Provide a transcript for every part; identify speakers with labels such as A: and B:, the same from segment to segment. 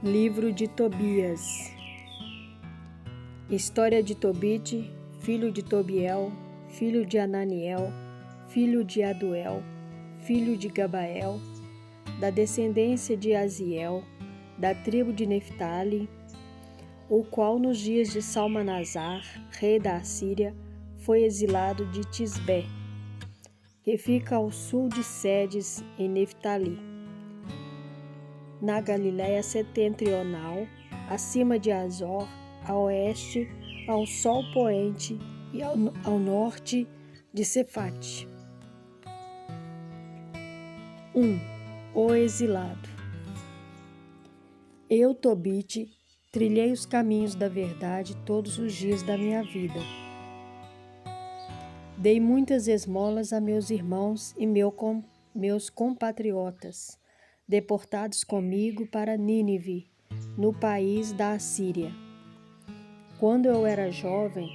A: Livro de Tobias. História de Tobite, filho de Tobiel, filho de Ananiel, filho de Aduel, filho de Gabael, da descendência de Aziel, da tribo de Neftali, o qual nos dias de Salmanasar, rei da Assíria, foi exilado de Tisbé, que fica ao sul de Cedes, em Neftali, na Galiléia setentrional, acima de Azor, a oeste, ao sol poente e ao norte de Cefate. 1. O exilado. Eu, Tobite, trilhei os caminhos da verdade todos os dias da minha vida. Dei muitas esmolas a meus irmãos e meus compatriotas, deportados comigo para Nínive, no país da Assíria. Quando eu era jovem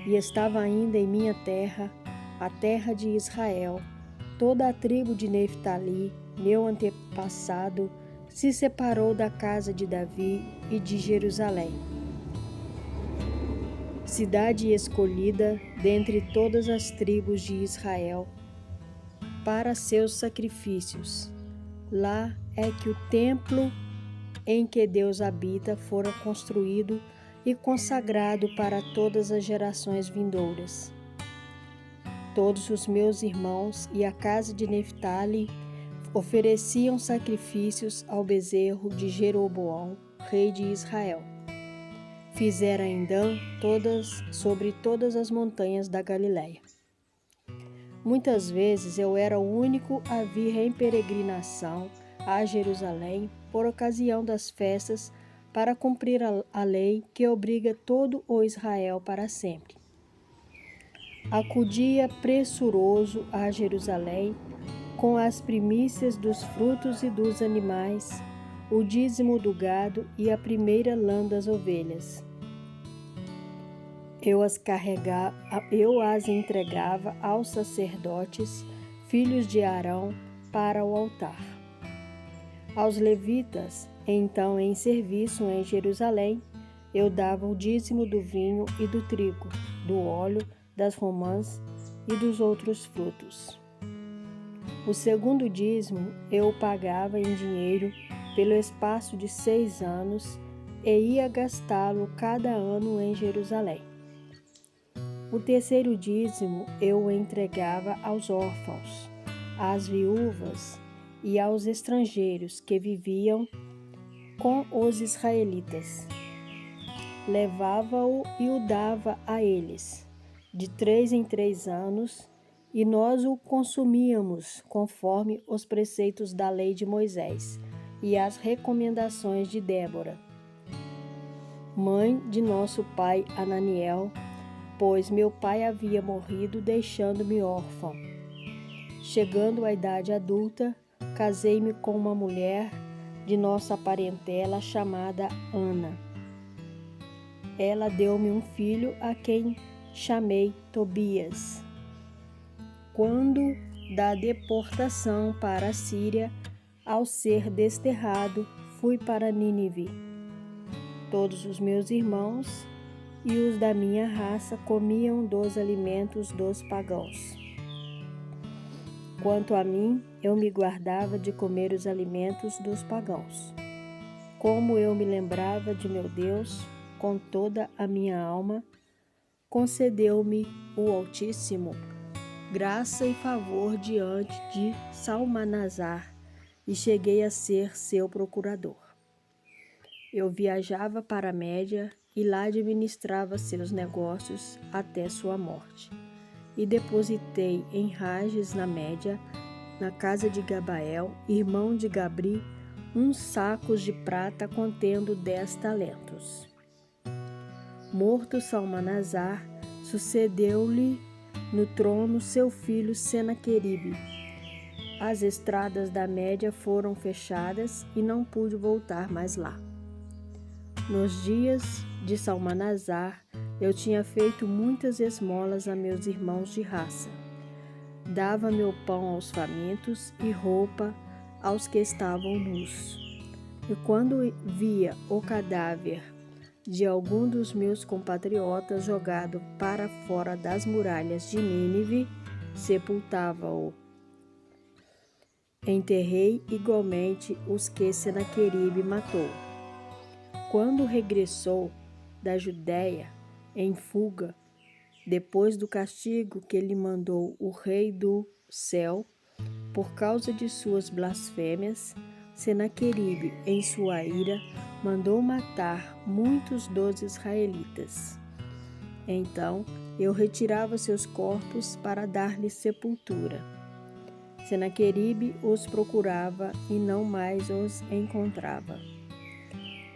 A: e estava ainda em minha terra, a terra de Israel, toda a tribo de Neftali, meu antepassado, se separou da casa de Davi e de Jerusalém, cidade escolhida dentre todas as tribos de Israel, para seus sacrifícios. Lá é que o templo em que Deus habita fora construído e consagrado para todas as gerações vindouras. Todos os meus irmãos e a casa de Neftali ofereciam sacrifícios ao bezerro de Jeroboão, rei de Israel. Fizeram ainda sobre todas as montanhas da Galiléia. Muitas vezes eu era o único a vir em peregrinação a Jerusalém por ocasião das festas para cumprir a lei que obriga todo o Israel para sempre. Acudia pressuroso a Jerusalém com as primícias dos frutos e dos animais, o dízimo do gado e a primeira lã das ovelhas. Eu as entregava aos sacerdotes, filhos de Arão, para o altar. Aos levitas, então em serviço em Jerusalém, eu dava o dízimo do vinho e do trigo, do óleo, das romãs e dos outros frutos. O segundo dízimo eu o pagava em dinheiro pelo espaço de 6 anos e ia gastá-lo cada ano em Jerusalém. O terceiro dízimo eu o entregava aos órfãos, às viúvas e aos estrangeiros que viviam com os israelitas. Levava-o e o dava a eles, de 3 em 3 anos, e nós o consumíamos conforme os preceitos da lei de Moisés e as recomendações de Débora, mãe de nosso pai Ananiel, pois meu pai havia morrido deixando-me órfão. Chegando à idade adulta, casei-me com uma mulher de nossa parentela chamada Ana. Ela deu-me um filho a quem chamei Tobias. Quando da deportação para a Síria, ao ser desterrado, fui para Nínive. Todos os meus irmãos e os da minha raça comiam dos alimentos dos pagãos. Quanto a mim, eu me guardava de comer os alimentos dos pagãos. Como eu me lembrava de meu Deus com toda a minha alma, concedeu-me o Altíssimo graça e favor diante de Salmanasar e cheguei a ser seu procurador. Eu viajava para a Média e lá administrava seus negócios até sua morte. E depositei em Rages, na Média, na casa de Gabael, irmão de Gabri, uns sacos de prata contendo 10 talentos. Morto Salmanasar, sucedeu-lhe no trono seu filho Senaqueribe. As estradas da Média foram fechadas e não pude voltar mais lá. Nos dias de Salmanasar, eu tinha feito muitas esmolas a meus irmãos de raça. Dava meu pão aos famintos e roupa aos que estavam nus. E quando via o cadáver de algum dos meus compatriotas jogado para fora das muralhas de Nínive, sepultava-o. Enterrei igualmente os que Senaqueribe matou. Quando regressou da Judéia em fuga, depois do castigo que lhe mandou o rei do céu, por causa de suas blasfêmias, Senaqueribe, em sua ira, mandou matar muitos dos israelitas. Então eu retirava seus corpos para dar-lhes sepultura. Senaqueribe os procurava e não mais os encontrava.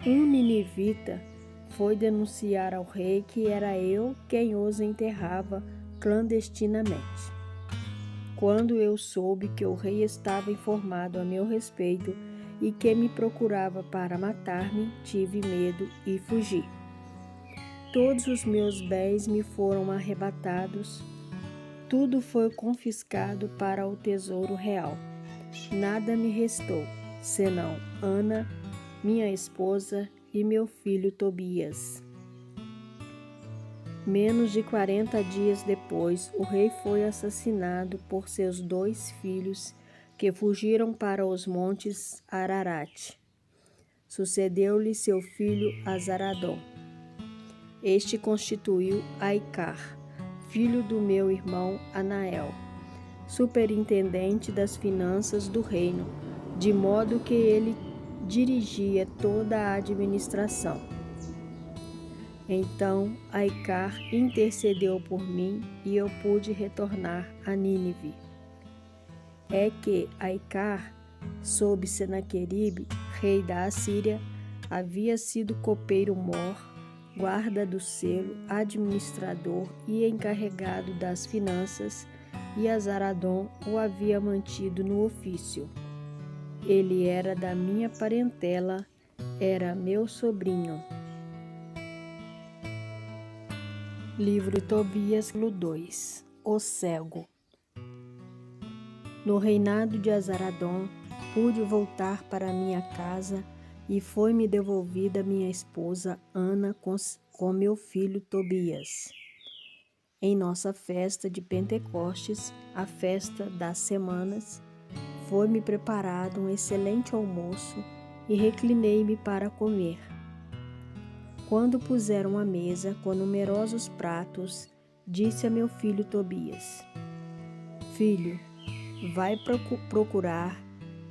A: Um ninivita foi denunciar ao rei que era eu quem os enterrava clandestinamente. Quando eu soube que o rei estava informado a meu respeito e que me procurava para matar-me, tive medo e fugi. Todos os meus bens me foram arrebatados, tudo foi confiscado para o tesouro real. Nada me restou, senão Ana, minha esposa, e meu filho Tobias. Menos de 40 dias depois, o rei foi assassinado por seus 2 filhos, que fugiram para os montes Ararat. Sucedeu-lhe seu filho Azaradom. Este constituiu Aicar, filho do meu irmão Anael, superintendente das finanças do reino, de modo que ele dirigia toda a administração. Então Aicar intercedeu por mim e eu pude retornar a Nínive. É que Aicar, sob Senaqueribe, rei da Assíria, havia sido copeiro-mor, guarda do selo, administrador e encarregado das finanças, e Azaradom o havia mantido no ofício. Ele era da minha parentela, era meu sobrinho. Livro de Tobias, 2. O cego. No reinado de Azaradom, pude voltar para minha casa e foi-me devolvida minha esposa Ana com meu filho Tobias. Em nossa festa de Pentecostes, a festa das semanas, foi-me preparado um excelente almoço e reclinei-me para comer. Quando puseram a mesa com numerosos pratos, disse a meu filho Tobias: Filho, vai procurar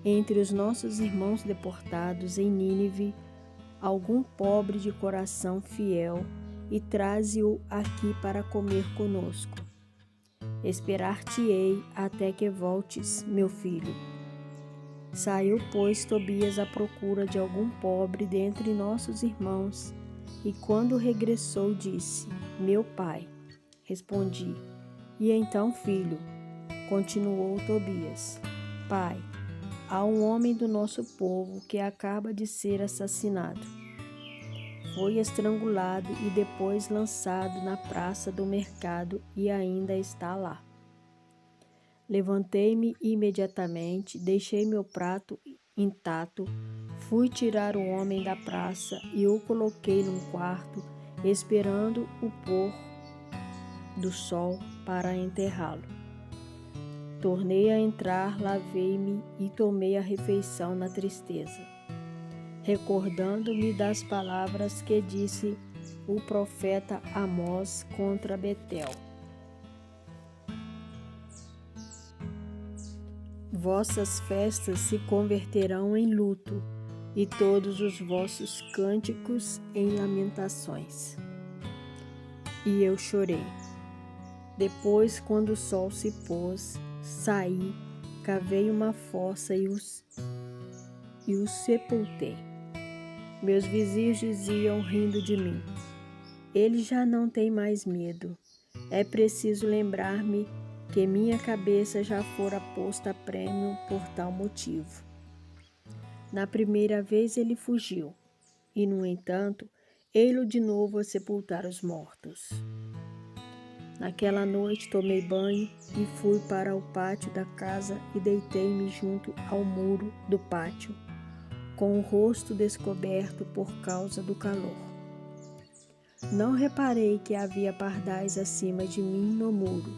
A: entre os nossos irmãos deportados em Nínive algum pobre de coração fiel e traze-o aqui para comer conosco. Esperar-te-ei até que voltes, meu filho. Saiu, pois, Tobias à procura de algum pobre dentre nossos irmãos, e quando regressou disse: Meu pai. Respondi: E então, filho? Continuou Tobias: Pai, há um homem do nosso povo que acaba de ser assassinado. Foi estrangulado e depois lançado na praça do mercado e ainda está lá. Levantei-me imediatamente, deixei meu prato intacto, fui tirar o homem da praça e o coloquei num quarto, esperando o pôr do sol para enterrá-lo. Tornei a entrar, lavei-me e tomei a refeição na tristeza, recordando-me das palavras que disse o profeta Amós contra Betel. Vossas festas se converterão em luto, e todos os vossos cânticos em lamentações. E eu chorei. Depois, quando o sol se pôs, saí, cavei uma fossa e o sepultei. Meus vizinhos diziam, rindo de mim: Ele já não tem mais medo. É preciso lembrar-me que minha cabeça já fora posta a prêmio por tal motivo. Na primeira vez ele fugiu, e, no entanto, ei-lo de novo a sepultar os mortos. Naquela noite tomei banho e fui para o pátio da casa e deitei-me junto ao muro do pátio, com o rosto descoberto por causa do calor. Não reparei que havia pardais acima de mim no muro.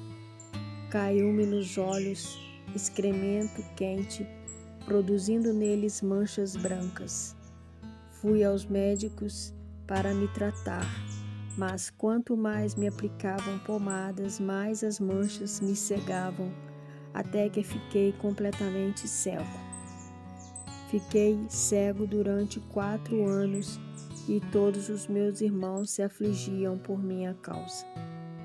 A: Caiu-me nos olhos excremento quente, produzindo neles manchas brancas. Fui aos médicos para me tratar, mas quanto mais me aplicavam pomadas, mais as manchas me cegavam, até que fiquei completamente cego. Fiquei cego durante 4 anos e todos os meus irmãos se afligiam por minha causa.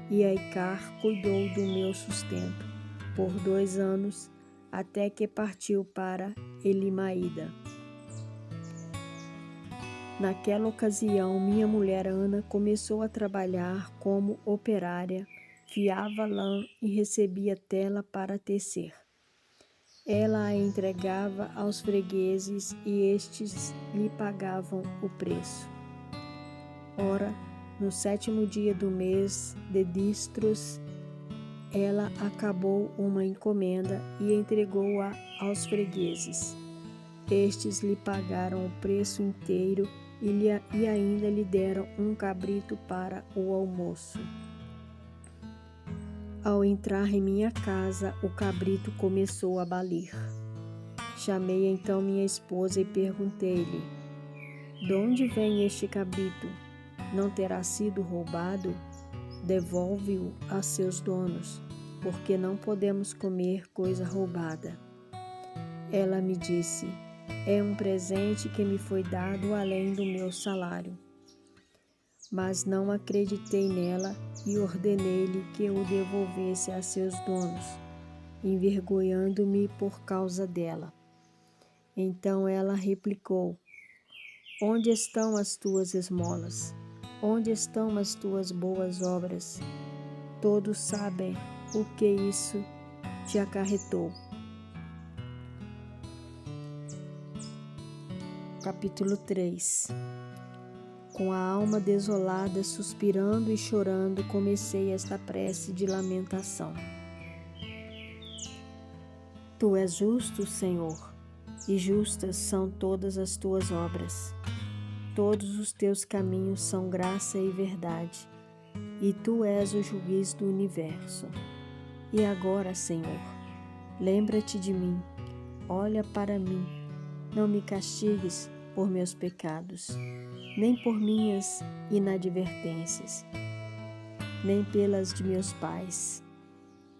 A: E Aicar cuidou do meu sustento por 2 anos, até que partiu para Elimaída. Naquela ocasião, minha mulher Ana começou a trabalhar como operária, fiava lã e recebia tela para tecer. Ela a entregava aos fregueses e estes lhe pagavam o preço. Ora, no 7º dia do mês de Distros, ela acabou uma encomenda e entregou-a aos fregueses. Estes lhe pagaram o preço inteiro e ainda lhe deram um cabrito para o almoço. Ao entrar em minha casa, o cabrito começou a balir. Chamei então minha esposa e perguntei-lhe: "De onde vem este cabrito? Não terá sido roubado? Devolve-o a seus donos, porque não podemos comer coisa roubada." Ela me disse: "É um presente que me foi dado além do meu salário." Mas não acreditei nela e ordenei-lhe que o devolvesse a seus donos, envergonhando-me por causa dela. Então ela replicou: "Onde estão as tuas esmolas? Onde estão as tuas boas obras? Todos sabem o que isso te acarretou." Capítulo 3. Com a alma desolada, suspirando e chorando, comecei esta prece de lamentação. Tu és justo, Senhor, e justas são todas as tuas obras. Todos os teus caminhos são graça e verdade, e tu és o juiz do universo. E agora, Senhor, lembra-te de mim, olha para mim, não me castigues por meus pecados, nem por minhas inadvertências, nem pelas de meus pais,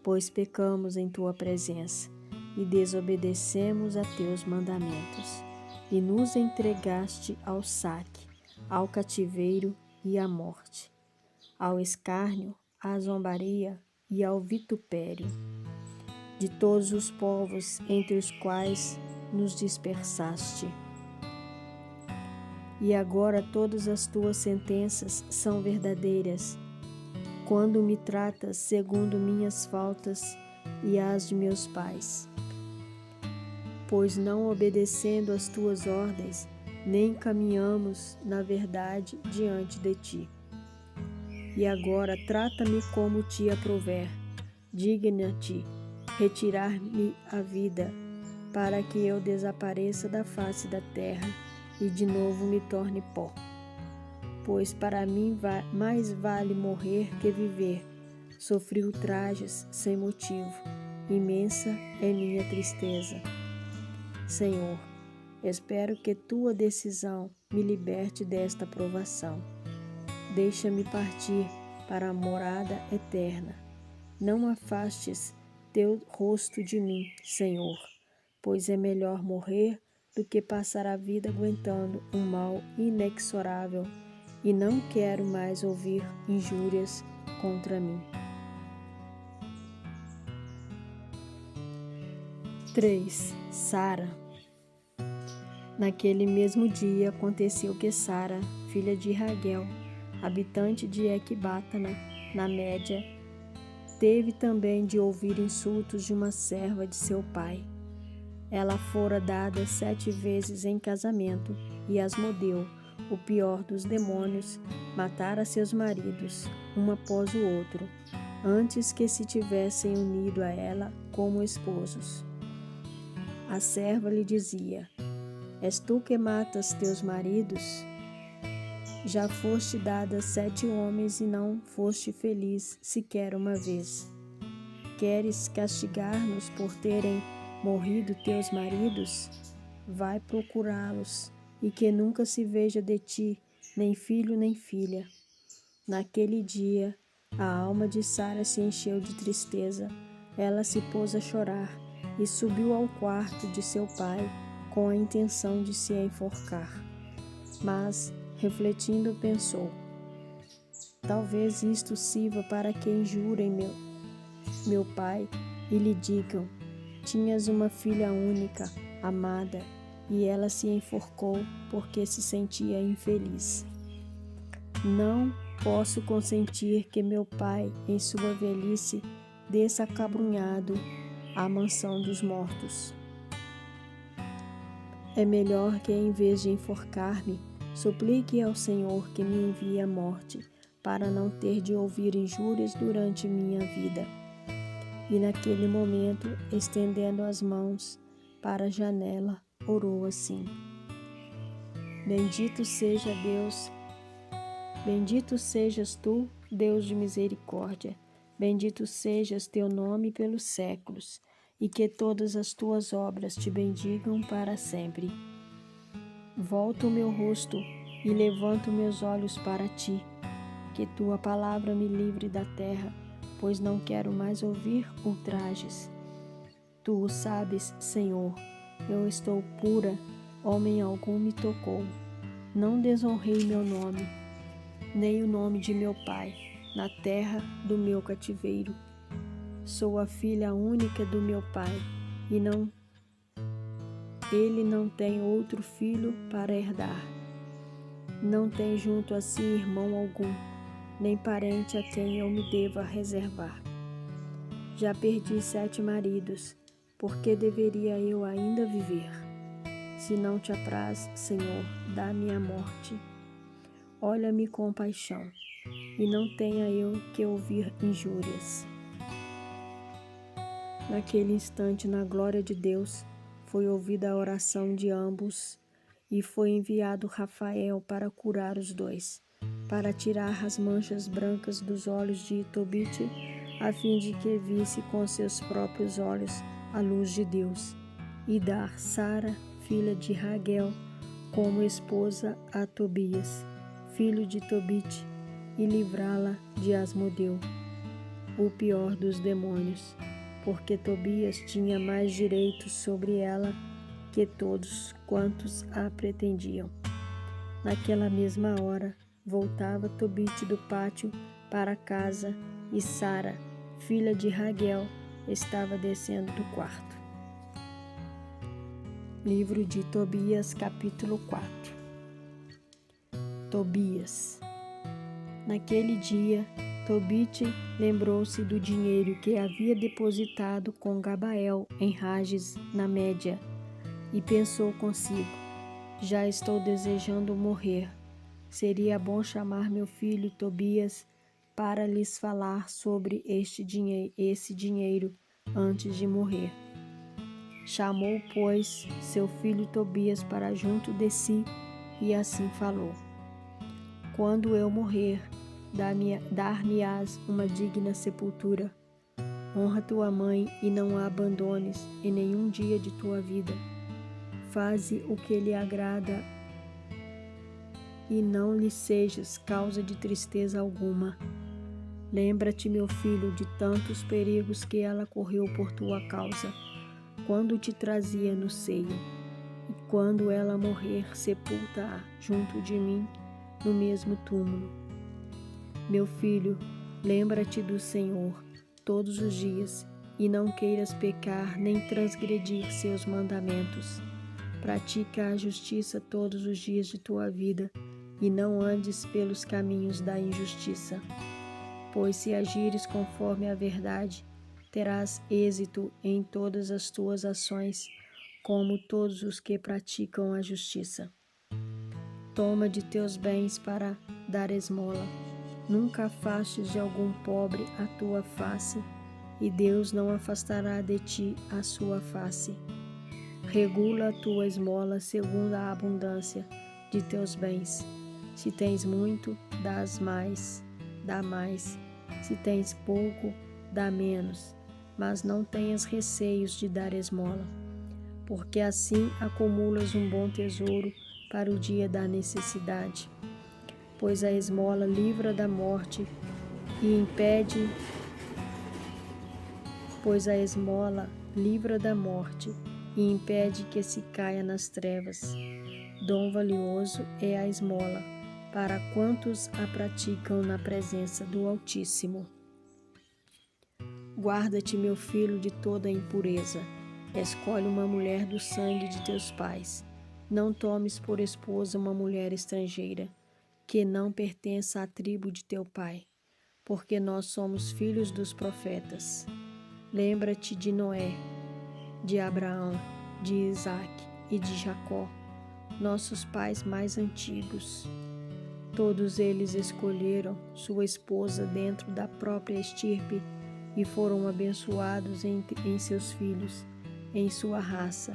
A: pois pecamos em tua presença e desobedecemos a teus mandamentos, e nos entregaste ao saque, ao cativeiro e à morte, ao escárnio, à zombaria e ao vitupério de todos os povos entre os quais nos dispersaste. E agora todas as tuas sentenças são verdadeiras, quando me tratas segundo minhas faltas e as de meus pais. Pois não obedecendo às tuas ordens, nem caminhamos na verdade diante de ti. E agora trata-me como te aprouver, digna-te retirar-me a vida, para que eu desapareça da face da terra e de novo me torne pó. Pois para mim mais vale morrer que viver. Sofri ultrajes sem motivo, imensa é minha tristeza. Senhor, espero que tua decisão me liberte desta provação. Deixa-me partir para a morada eterna. Não afastes teu rosto de mim, Senhor, pois é melhor morrer do que passar a vida aguentando um mal inexorável, e não quero mais ouvir injúrias contra mim. 3. Sara. Naquele mesmo dia aconteceu que Sara, filha de Raguel, habitante de Ecbatana, na Média, teve também de ouvir insultos de uma serva de seu pai. Ela fora dada 7 vezes em casamento, e Asmodeu, o pior dos demônios, matara seus maridos, um após o outro, antes que se tivessem unido a ela como esposos. A serva lhe dizia: És tu que matas teus maridos? Já foste dada a 7 homens e não foste feliz sequer uma vez. Queres castigar-nos por terem morrido teus maridos? Vai procurá-los, e que nunca se veja de ti nem filho nem filha. Naquele dia, a alma de Sara se encheu de tristeza. Ela se pôs a chorar e subiu ao quarto de seu pai com a intenção de se enforcar. Mas, refletindo, pensou: talvez isto sirva para que injurem meu pai e lhe digam: tinhas uma filha única, amada, e ela se enforcou porque se sentia infeliz. Não posso consentir que meu pai, em sua velhice, desça acabrunhado à mansão dos mortos. É melhor que, em vez de enforcar-me, suplique ao Senhor que me envie a morte, para não ter de ouvir injúrias durante minha vida. E naquele momento, estendendo as mãos para a janela, orou assim: Bendito seja Deus, bendito sejas tu, Deus de misericórdia, bendito sejas teu nome pelos séculos, e que todas as tuas obras te bendigam para sempre. Volto o meu rosto e levanto meus olhos para ti, que tua palavra me livre da terra, pois não quero mais ouvir ultrajes. Tu o sabes, Senhor, eu estou pura, homem algum me tocou. Não desonrei meu nome, nem o nome de meu pai, na terra do meu cativeiro. Sou a filha única do meu pai, e ele não tem outro filho para herdar. Não tem junto a si irmão algum, nem parente a quem eu me deva reservar. Já perdi 7 maridos, por que deveria eu ainda viver? Se não te apraz, Senhor, dá-me a morte. Olha-me com paixão, e não tenha eu que ouvir injúrias. Naquele instante, na glória de Deus, foi ouvida a oração de ambos, e foi enviado Rafael para curar os dois, para tirar as manchas brancas dos olhos de Tobite, a fim de que visse com seus próprios olhos a luz de Deus, e dar Sara, filha de Raguel, como esposa a Tobias, filho de Tobite, e livrá-la de Asmodeu, o pior dos demônios, porque Tobias tinha mais direitos sobre ela que todos quantos a pretendiam. Naquela mesma hora, voltava Tobite do pátio para casa, e Sara, filha de Raguel, estava descendo do quarto. Livro de Tobias, capítulo 4. Tobias. Naquele dia, Tobite lembrou-se do dinheiro que havia depositado com Gabael em Rages, na Média, e pensou consigo: já estou desejando morrer. Seria bom chamar meu filho Tobias para lhes falar sobre esse dinheiro antes de morrer. Chamou, pois, seu filho Tobias para junto de si e assim falou: quando eu morrer, dar-me-ás uma digna sepultura. Honra tua mãe e não a abandones em nenhum dia de tua vida. Faze o que lhe agrada e não lhe sejas causa de tristeza alguma. Lembra-te, meu filho, de tantos perigos que ela correu por tua causa, quando te trazia no seio. E quando ela morrer, sepulta-a junto de mim no mesmo túmulo. Meu filho, lembra-te do Senhor todos os dias, e não queiras pecar nem transgredir seus mandamentos. Pratica a justiça todos os dias de tua vida, e não andes pelos caminhos da injustiça. Pois se agires conforme a verdade, terás êxito em todas as tuas ações, como todos os que praticam a justiça. Toma de teus bens para dar esmola. Nunca afastes de algum pobre a tua face, e Deus não afastará de ti a sua face. Regula a tua esmola segundo a abundância de teus bens. Se tens muito, dá mais. Se tens pouco, dá menos. Mas não tenhas receios de dar esmola, porque assim acumulas um bom tesouro para o dia da necessidade. Pois a esmola livra da morte e impede que se caia nas trevas. Dom valioso é a esmola para quantos a praticam na presença do Altíssimo. Guarda-te, meu filho, de toda impureza. Escolhe uma mulher do sangue de teus pais. Não tomes por esposa uma mulher estrangeira, que não pertença à tribo de teu pai, porque nós somos filhos dos profetas. Lembra-te de Noé, de Abraão, de Isaque e de Jacó, nossos pais mais antigos. Todos eles escolheram sua esposa dentro da própria estirpe e foram abençoados em seus filhos, em sua raça.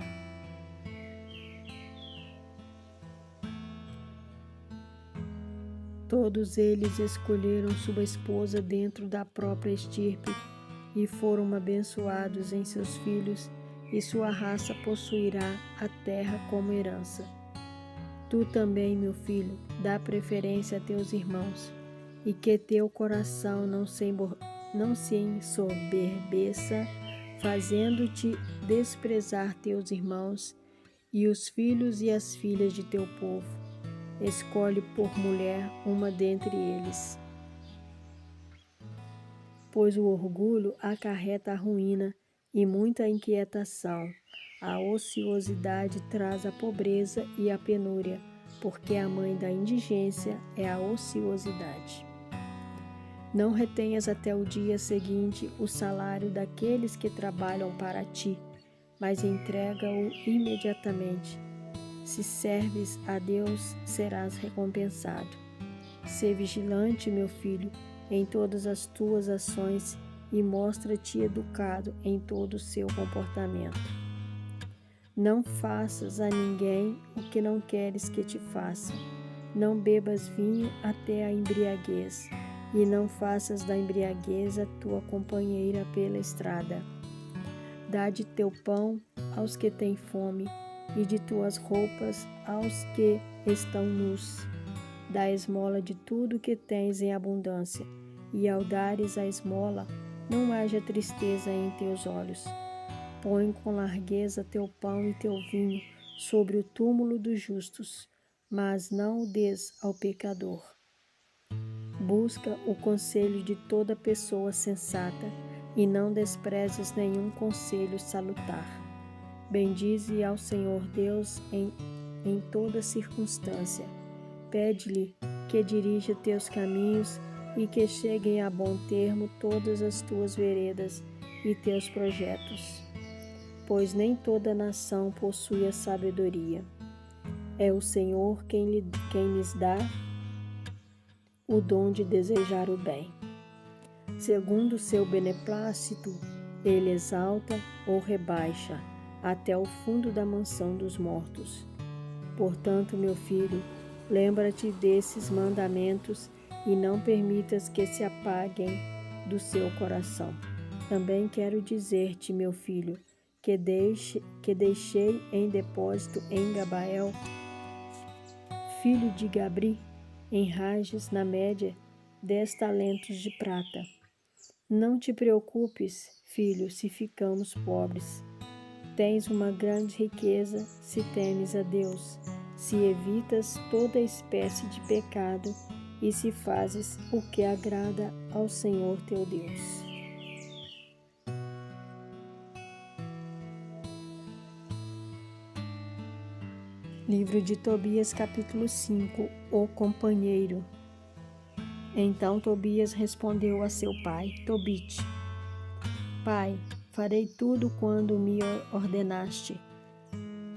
A: Todos eles escolheram sua esposa dentro da própria estirpe e foram abençoados em seus filhos, e sua raça possuirá a terra como herança. Tu também, meu filho, dá preferência a teus irmãos, e que teu coração não se ensoberbeça, fazendo-te desprezar teus irmãos e os filhos e as filhas de teu povo. Escolhe por mulher uma dentre eles. Pois o orgulho acarreta a ruína e muita inquietação. A ociosidade traz a pobreza e a penúria, porque a mãe da indigência é a ociosidade. Não retenhas até o dia seguinte o salário daqueles que trabalham para ti, mas entrega-o imediatamente. Se serves a Deus, serás recompensado. Sê vigilante, meu filho, em todas as tuas ações e mostra-te educado em todo o seu comportamento. Não faças a ninguém o que não queres que te faça. Não bebas vinho até a embriaguez, e não faças da embriaguez a tua companheira pela estrada. Dá de teu pão aos que têm fome, e de tuas roupas aos que estão nus. Dá esmola de tudo que tens em abundância, e ao dares a esmola, não haja tristeza em teus olhos. Põe com largueza teu pão e teu vinho sobre o túmulo dos justos, mas não o des ao pecador. Busca o conselho de toda pessoa sensata, e não desprezes nenhum conselho salutar. Bendize ao Senhor Deus em toda circunstância. Pede-lhe que dirija teus caminhos e que cheguem a bom termo todas as tuas veredas e teus projetos. Pois nem toda nação possui a sabedoria. É o Senhor quem lhes dá o dom de desejar o bem. Segundo o seu beneplácito, ele exalta ou rebaixa até o fundo da mansão dos mortos. Portanto, meu filho, lembra-te desses mandamentos e não permitas que se apaguem do seu coração. Também quero dizer-te, meu filho, que deixei em depósito em Gabael, filho de Gabri, em Rages, na média, 10 talentos de prata. Não te preocupes, filho, se ficamos pobres. Tens uma grande riqueza se temes a Deus, se evitas toda espécie de pecado e se fazes o que agrada ao Senhor teu Deus. Livro de Tobias, capítulo 5. O companheiro. Então Tobias respondeu a seu pai, Tobite: Pai, farei tudo quando me ordenaste.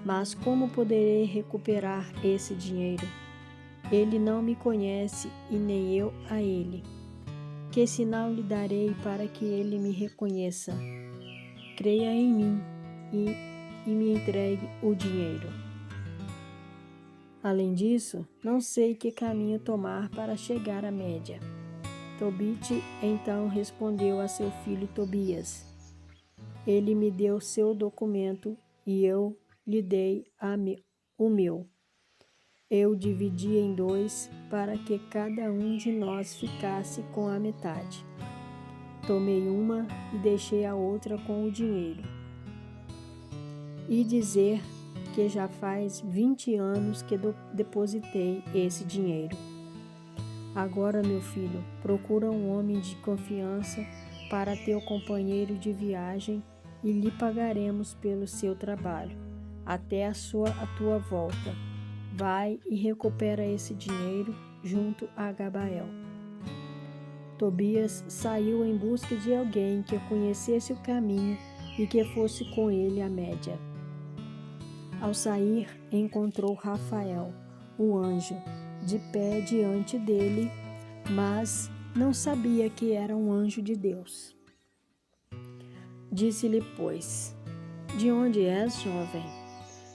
A: Mas como poderei recuperar esse dinheiro? Ele não me conhece e nem eu a ele. Que sinal lhe darei para que ele me reconheça? Creia em mim e e me entregue o dinheiro. Além disso, não sei que caminho tomar para chegar à Média. Tobit então respondeu a seu filho Tobias. Ele me deu seu documento e eu lhe dei o meu. Eu dividi em 2 para que cada um de nós ficasse com a metade. Tomei uma e deixei a outra com o dinheiro. E dizer que já faz 20 anos que depositei esse dinheiro. Agora, meu filho, procura um homem de confiança para teu companheiro de viagem e lhe pagaremos pelo seu trabalho, até a tua volta. Vai e recupera esse dinheiro junto a Gabael. Tobias saiu em busca de alguém que conhecesse o caminho e que fosse com ele à Média. Ao sair, encontrou Rafael, o anjo, de pé diante dele, mas não sabia que era um anjo de Deus. Disse-lhe, pois, de onde és, jovem?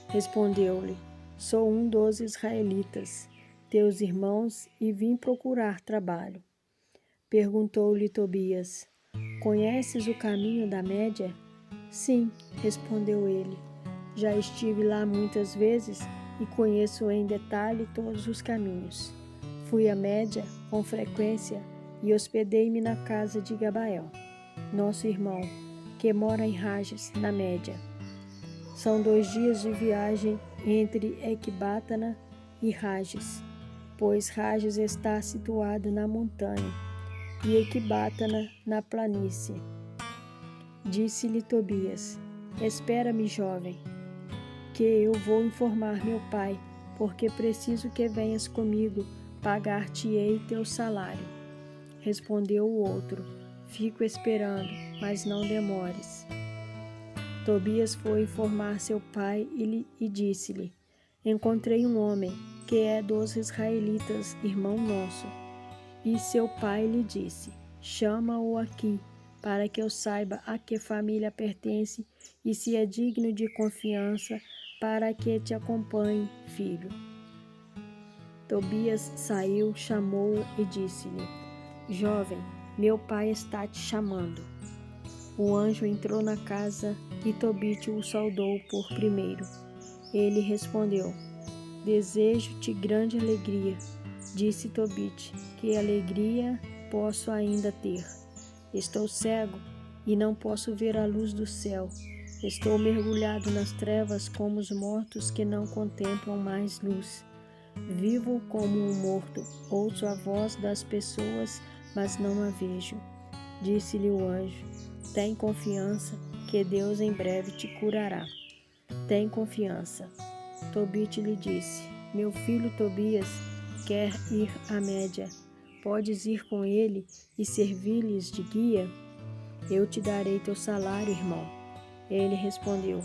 A: Respondeu-lhe, sou um dos israelitas, teus irmãos, e vim procurar trabalho. Perguntou-lhe Tobias, conheces o caminho da Média? Sim, respondeu ele, já estive lá muitas vezes e conheço em detalhe todos os caminhos. Fui à Média com frequência e hospedei-me na casa de Gabael, nosso irmão, que mora em Rages, na Média. São 2 dias de viagem entre Ecbátana e Rages, pois Rages está situado na montanha e Ecbátana na planície. Disse-lhe Tobias, espera-me, jovem, que eu vou informar meu pai, porque preciso que venhas comigo, pagar-te-ei teu salário. Respondeu o outro, fico esperando, mas não demores. Tobias foi informar seu pai e disse-lhe, encontrei um homem que é dos israelitas, irmão nosso. E seu pai lhe disse, chama-o aqui, para que eu saiba a que família pertence e se é digno de confiança, para que te acompanhe, filho. Tobias saiu, chamou-o e disse-lhe, jovem, meu pai está te chamando. O anjo entrou na casa e Tobit o saudou por primeiro. Ele respondeu, desejo-te grande alegria. Disse Tobit, que alegria posso ainda ter. Estou cego e não posso ver a luz do céu. Estou mergulhado nas trevas como os mortos que não contemplam mais luz. Vivo como um morto, ouço a voz das pessoas, mas não a vejo. Disse-lhe o anjo, tem confiança, que Deus em breve te curará. Tem confiança. Tobit lhe disse, meu filho Tobias, quer ir à Média, podes ir com ele e servir-lhes de guia? Eu te darei teu salário, irmão. Ele respondeu,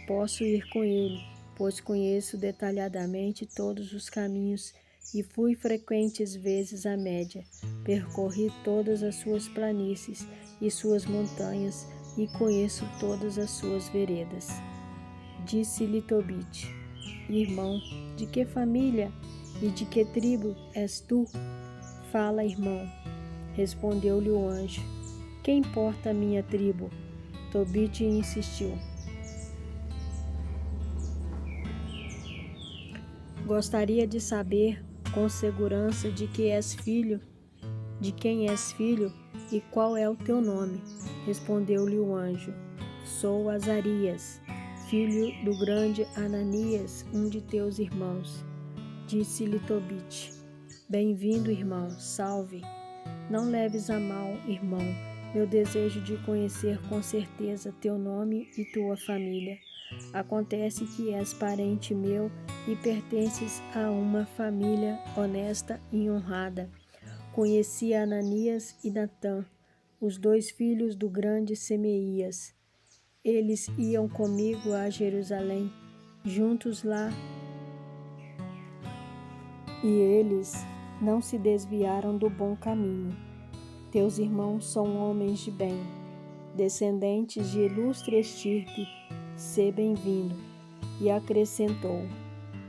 A: posso ir com ele, pois conheço detalhadamente todos os caminhos e fui frequentes vezes à Média. Percorri todas as suas planícies e suas montanhas e conheço todas as suas veredas. Disse-lhe Tobit, irmão, de que família e de que tribo és tu? Fala, irmão. Respondeu-lhe o anjo. Que importa a minha tribo? Tobit insistiu. Gostaria de saber com segurança de quem és filho e qual é o teu nome. Respondeu-lhe o anjo. Sou Azarias, filho do grande Ananias, um de teus irmãos. Disse-lhe Tobit, bem-vindo, irmão, salve. Não leves a mal, irmão, meu desejo de conhecer com certeza teu nome e tua família. Acontece que és parente meu e pertences a uma família honesta e honrada. Conheci Ananias e Natã, os 2 filhos do grande Semeías. Eles iam comigo a Jerusalém, juntos lá, e eles não se desviaram do bom caminho. Teus irmãos são homens de bem, descendentes de ilustre estirpe, sê bem-vindo. E acrescentou: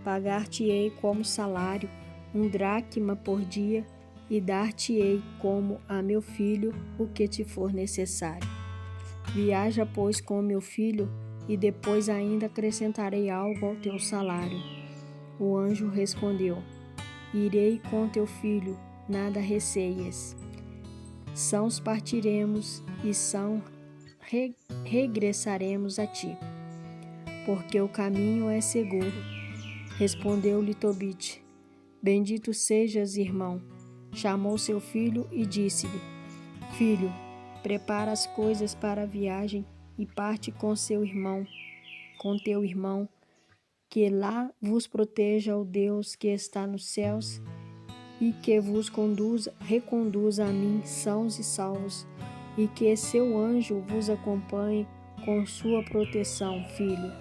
A: pagar-te-ei como salário 1 dracma por dia, e dar-te-ei como a meu filho o que te for necessário. Viaja, pois, com meu filho, e depois ainda acrescentarei algo ao teu salário. O anjo respondeu: irei com teu filho, nada receias. Sãos partiremos e são regressaremos a ti, porque o caminho é seguro. Respondeu-lhe Tobite: bendito sejas, irmão. Chamou seu filho e disse-lhe: filho, prepara as coisas para a viagem e parte com teu irmão, que lá vos proteja o Deus que está nos céus e que vos reconduza a mim sãos e salvos, e que seu anjo vos acompanhe com sua proteção, filho.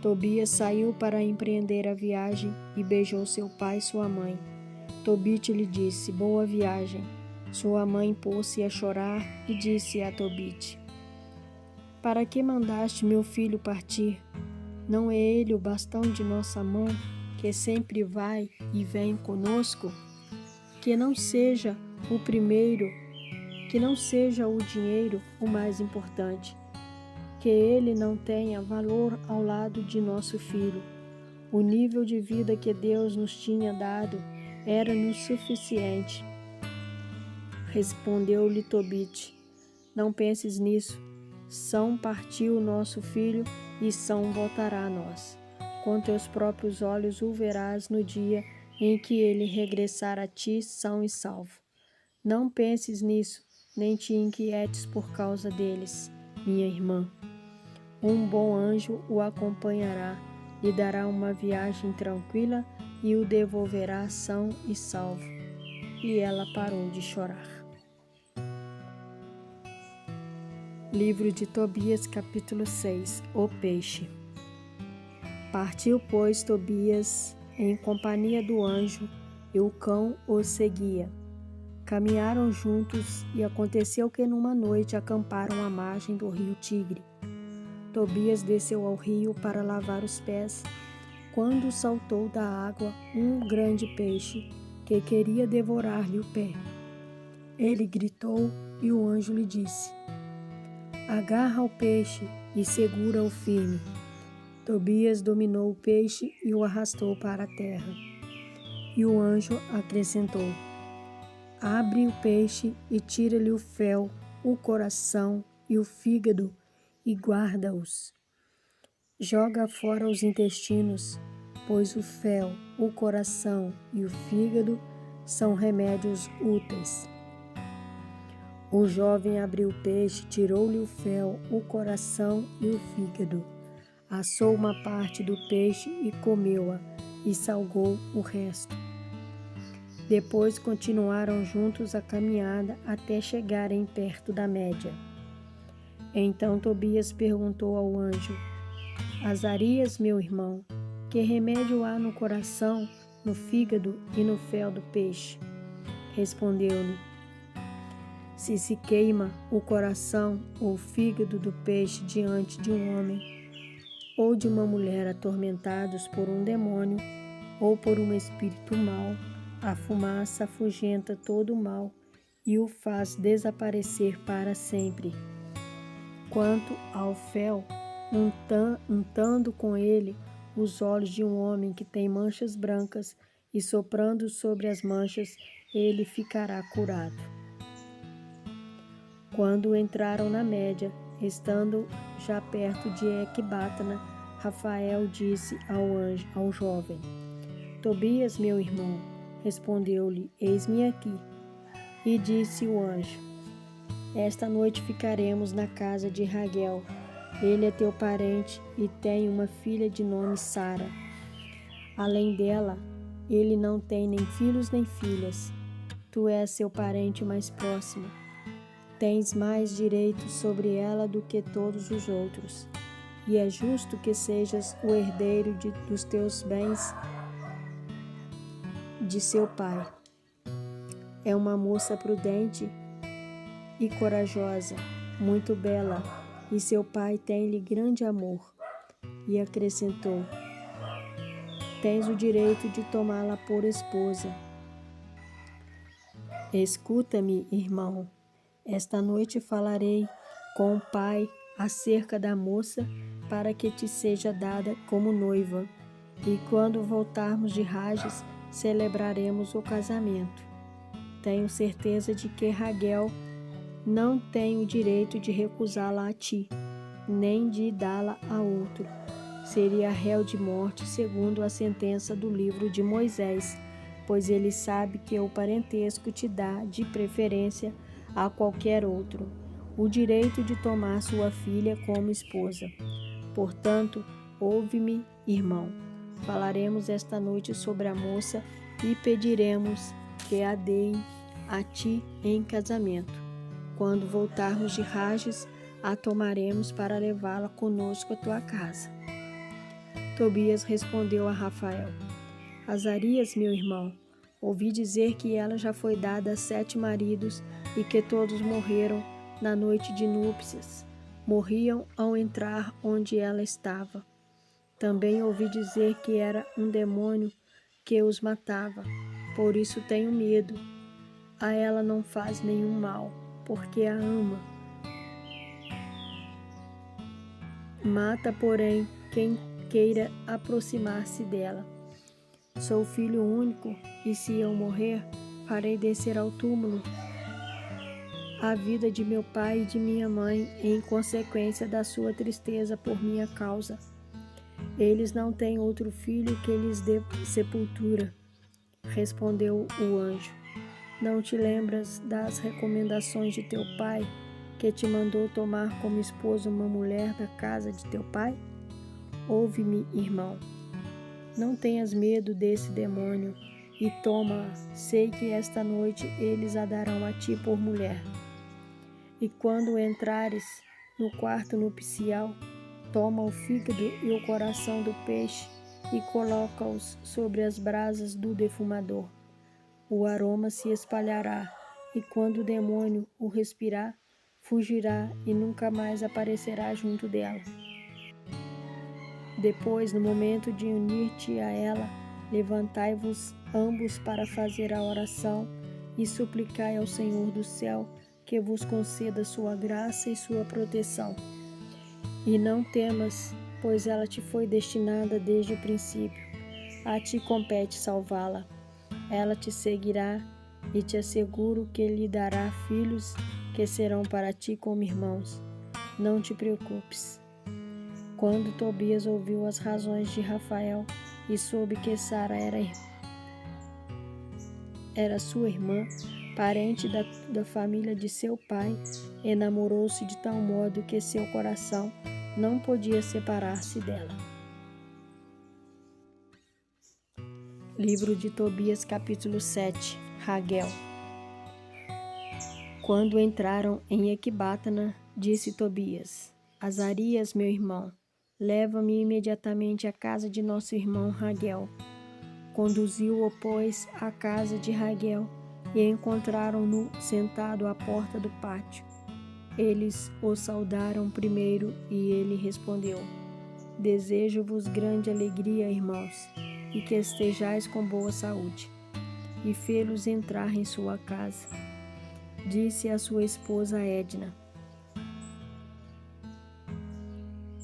A: Tobias saiu para empreender a viagem e beijou seu pai e sua mãe. Tobite lhe disse: boa viagem. Sua mãe pôs-se a chorar e disse a Tobite: para que mandaste meu filho partir? Não é ele o bastão de nossa mão, que sempre vai e vem conosco? Que não seja o dinheiro o mais importante, que ele não tenha valor ao lado de nosso filho. O nível de vida que Deus nos tinha dado era-nos suficiente. Respondeu-lhe Tobite: não penses nisso. São partiu nosso filho e São voltará a nós. Com teus próprios olhos o verás no dia em que ele regressar a ti são e salvo. Não penses nisso, nem te inquietes por causa deles, minha irmã. Um bom anjo o acompanhará, lhe dará uma viagem tranquila e o devolverá são e salvo. E ela parou de chorar. Livro de Tobias, capítulo 6. O peixe. Partiu, pois, Tobias em companhia do anjo, e o cão o seguia. Caminharam juntos, e aconteceu que numa noite acamparam à margem do rio Tigre. Tobias desceu ao rio para lavar os pés, quando saltou da água um grande peixe, que queria devorar-lhe o pé. Ele gritou, e o anjo lhe disse: agarra o peixe e segura-o firme. Tobias dominou o peixe e o arrastou para a terra. E o anjo acrescentou: abre o peixe e tira-lhe o fel, o coração e o fígado e guarda-os. Joga fora os intestinos, pois o fel, o coração e o fígado são remédios úteis. O jovem abriu o peixe, tirou-lhe o fel, o coração e o fígado. Assou uma parte do peixe e comeu-a, e salgou o resto. Depois continuaram juntos a caminhada até chegarem perto da média. Então Tobias perguntou ao anjo: Azarias, meu irmão, que remédio há no coração, no fígado e no fel do peixe? Respondeu-lhe: se queima o coração ou o fígado do peixe diante de um homem ou de uma mulher atormentados por um demônio ou por um espírito mau, a fumaça afugenta todo o mal e o faz desaparecer para sempre. Quanto ao fel, untando com ele os olhos de um homem que tem manchas brancas e soprando sobre as manchas, ele ficará curado. Quando entraram na média, estando já perto de Ecbátana, Rafael disse ao jovem: Tobias, meu irmão, respondeu-lhe: eis-me aqui. E disse o anjo: esta noite ficaremos na casa de Raguel. Ele é teu parente e tem uma filha de nome Sara. Além dela, ele não tem nem filhos nem filhas. Tu és seu parente mais próximo. Tens mais direito sobre ela do que todos os outros, e é justo que sejas o herdeiro dos teus bens de seu pai. É uma moça prudente e corajosa, muito bela, e seu pai tem-lhe grande amor. E acrescentou: tens o direito de tomá-la por esposa. Escuta-me, irmão. Esta noite falarei com o pai acerca da moça para que te seja dada como noiva. E quando voltarmos de Rages, celebraremos o casamento. Tenho certeza de que Raguel não tem o direito de recusá-la a ti, nem de dá-la a outro. Seria réu de morte segundo a sentença do livro de Moisés, pois ele sabe que o parentesco te dá, de preferência, a qualquer outro, o direito de tomar sua filha como esposa. Portanto, ouve-me, irmão. Falaremos esta noite sobre a moça e pediremos que a deem a ti em casamento. Quando voltarmos de Rages, a tomaremos para levá-la conosco à tua casa. Tobias respondeu a Rafael: Azarias, meu irmão, ouvi dizer que ela já foi dada a 7 maridos e que todos morreram na noite de núpcias. Morriam ao entrar onde ela estava. Também ouvi dizer que era um demônio que os matava. Por isso tenho medo. A ela não faz nenhum mal, porque a ama. Mata, porém, quem queira aproximar-se dela. Sou filho único, e se eu morrer, farei descer ao túmulo a vida de meu pai e de minha mãe, em consequência da sua tristeza por minha causa. Eles não têm outro filho que lhes dê sepultura. Respondeu o anjo: Não te lembras das recomendações de teu pai, que te mandou tomar como esposa uma mulher da casa de teu pai? Ouve-me, irmão. Não tenhas medo desse demônio e toma-a. Sei que esta noite eles a darão a ti por mulher. E quando entrares no quarto nupcial, toma o fígado e o coração do peixe e coloca-os sobre as brasas do defumador. O aroma se espalhará, e quando o demônio o respirar, fugirá e nunca mais aparecerá junto dela. Depois, no momento de unir-te a ela, levantai-vos ambos para fazer a oração e suplicai ao Senhor do céu que vos conceda sua graça e sua proteção. E não temas, pois ela te foi destinada desde o princípio. A ti compete salvá-la. Ela te seguirá e te asseguro que lhe dará filhos que serão para ti como irmãos. Não te preocupes. Quando Tobias ouviu as razões de Rafael e soube que Sara era sua irmã, parente da família de seu pai, enamorou-se de tal modo que seu coração não podia separar-se dela. Livro de Tobias, capítulo 7. Raguel. Quando entraram em Ecbátana, disse Tobias: Azarias, meu irmão, leva-me imediatamente à casa de nosso irmão Raguel. Conduziu-o, pois, à casa de Raguel, e encontraram-no sentado à porta do pátio. Eles o saudaram primeiro, e ele respondeu: Desejo-vos grande alegria, irmãos, e que estejais com boa saúde. E fê-los entrar em sua casa. Disse a sua esposa Edna: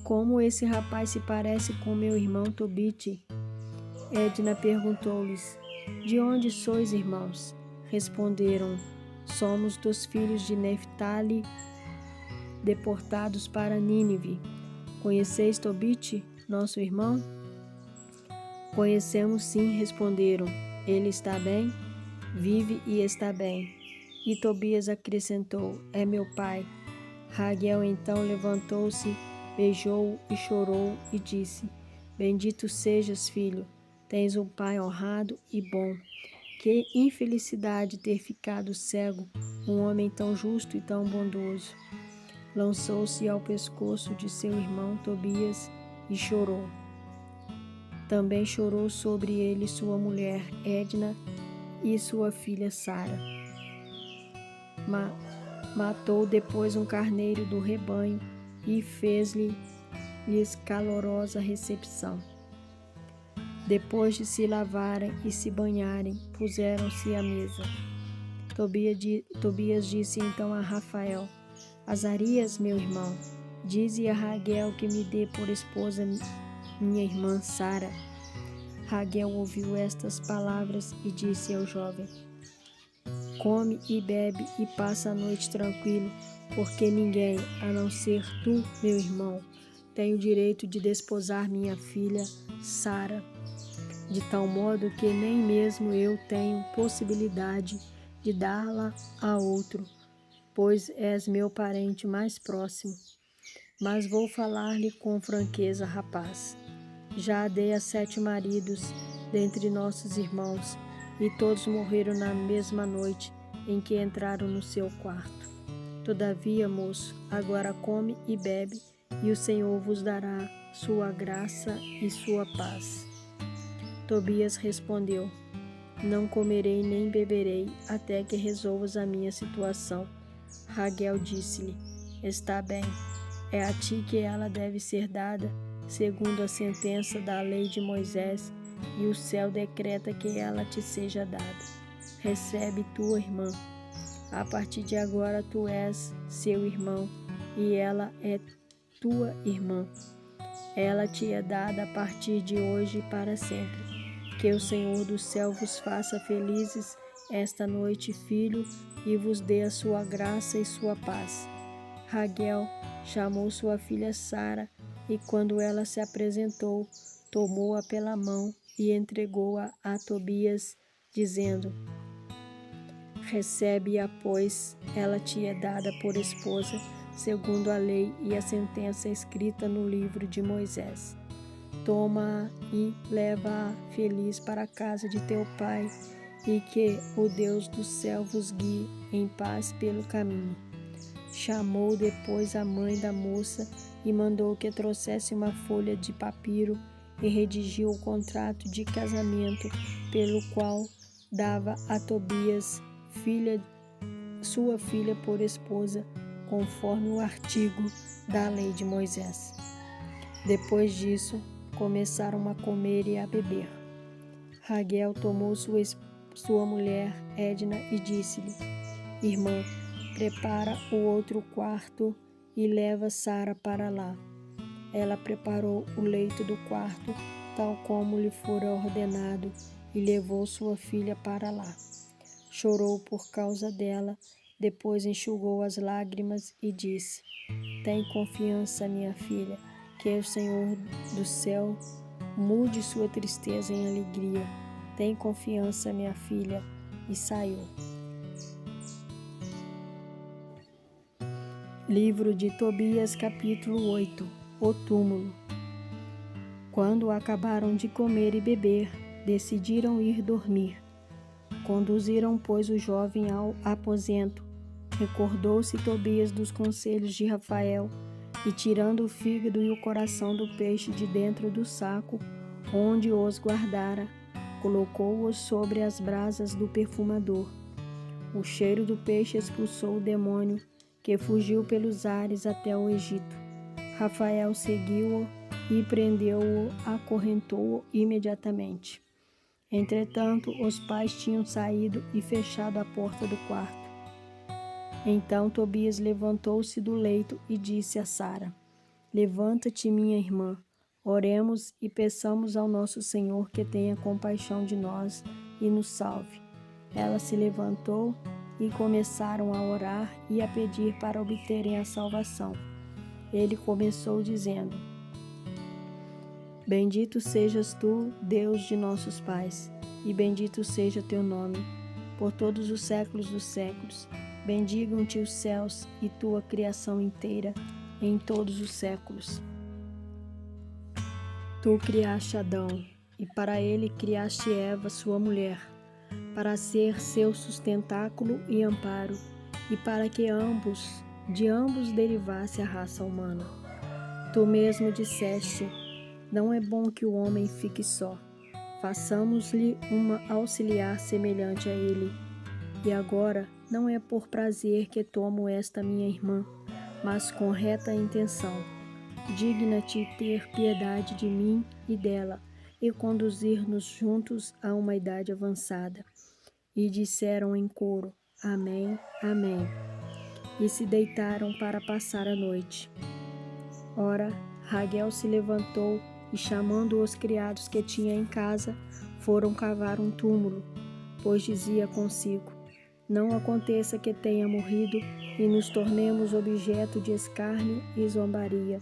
A: Como esse rapaz se parece com meu irmão Tobite? Edna perguntou-lhes: De onde sois, irmãos? Responderam: Somos dos filhos de Neftali, deportados para Nínive. Conheceis Tobite, nosso irmão? Conhecemos sim, responderam. Ele está bem? Vive e está bem. E Tobias acrescentou: É meu pai. Raguel então levantou-se, beijou-o e chorou e disse: Bendito sejas, filho. Tens um pai honrado e bom. Que infelicidade ter ficado cego, um homem tão justo e tão bondoso. Lançou-se ao pescoço de seu irmão Tobias e chorou. Também chorou sobre ele sua mulher Edna e sua filha Sara. Matou depois um carneiro do rebanho e fez-lhes calorosa recepção. Depois de se lavarem e se banharem, puseram-se à mesa. Tobias disse então a Rafael: Azarias, meu irmão, dize a Raguel que me dê por esposa minha irmã Sara. Raguel ouviu estas palavras e disse ao jovem: Come e bebe e passa a noite tranquilo, porque ninguém, a não ser tu, meu irmão, tem o direito de desposar minha filha Sara, de tal modo que nem mesmo eu tenho possibilidade de dá-la a outro, pois és meu parente mais próximo. Mas vou falar-lhe com franqueza, rapaz. Já dei a 7 maridos dentre nossos irmãos, e todos morreram na mesma noite em que entraram no seu quarto. Todavia, moço, agora come e bebe, e o Senhor vos dará sua graça e sua paz. Tobias respondeu: Não comerei nem beberei, até que resolvas a minha situação. Raguel disse-lhe: Está bem, é a ti que ela deve ser dada, segundo a sentença da lei de Moisés, e o céu decreta que ela te seja dada. Recebe tua irmã. A partir de agora tu és seu irmão, e ela é tua irmã. Ela te é dada a partir de hoje e para sempre. Que o Senhor do céu vos faça felizes esta noite, filho, e vos dê a sua graça e sua paz. Raguel chamou sua filha Sara, e quando ela se apresentou, tomou-a pela mão e entregou-a a Tobias, dizendo: Recebe-a, pois ela te é dada por esposa, segundo a lei e a sentença escrita no livro de Moisés. Toma-a e leva-a feliz para a casa de teu pai, e que o Deus do céu vos guie em paz pelo caminho. Chamou depois a mãe da moça e mandou que trouxesse uma folha de papiro e redigiu o contrato de casamento, pelo qual dava a Tobias, sua filha, por esposa, conforme o artigo da lei de Moisés. Depois disso, começaram a comer e a beber. Raguel tomou sua mulher Edna e disse-lhe: Irmã, prepara o outro quarto e leva Sara para lá. Ela preparou o leito do quarto, tal como lhe fora ordenado, e levou sua filha para lá. Chorou por causa dela, depois enxugou as lágrimas e disse: Tem confiança, minha filha, que o Senhor do céu mude sua tristeza em alegria. Tem confiança, minha filha, e saiu. Livro de Tobias, capítulo 8. O túmulo. Quando acabaram de comer e beber, decidiram ir dormir. Conduziram, pois, o jovem ao aposento. Recordou-se Tobias dos conselhos de Rafael, e tirando o fígado e o coração do peixe de dentro do saco, onde os guardara, colocou-os sobre as brasas do perfumador. O cheiro do peixe expulsou o demônio, que fugiu pelos ares até o Egito. Rafael seguiu-o e prendeu-o, acorrentou-o imediatamente. Entretanto, os pais tinham saído e fechado a porta do quarto. Então Tobias levantou-se do leito e disse a Sara: Levanta-te, minha irmã, oremos e peçamos ao nosso Senhor que tenha compaixão de nós e nos salve. Ela se levantou e começaram a orar e a pedir para obterem a salvação. Ele começou dizendo: Bendito sejas tu, Deus de nossos pais, e bendito seja teu nome, por todos os séculos dos séculos. Bendigam-te os céus e tua criação inteira, em todos os séculos. Tu criaste Adão, e para ele criaste Eva, sua mulher, para ser seu sustentáculo e amparo, e para que de ambos derivasse a raça humana. Tu mesmo disseste: Não é bom que o homem fique só. Façamos-lhe uma auxiliar semelhante a ele. E agora, não é por prazer que tomo esta minha irmã, mas com reta intenção. Digna-te ter piedade de mim e dela, e conduzir-nos juntos a uma idade avançada. E disseram em coro: Amém, Amém. E se deitaram para passar a noite. Ora, Raguel se levantou e, chamando os criados que tinha em casa, foram cavar um túmulo, pois dizia consigo: Não aconteça que tenha morrido e nos tornemos objeto de escárnio e zombaria.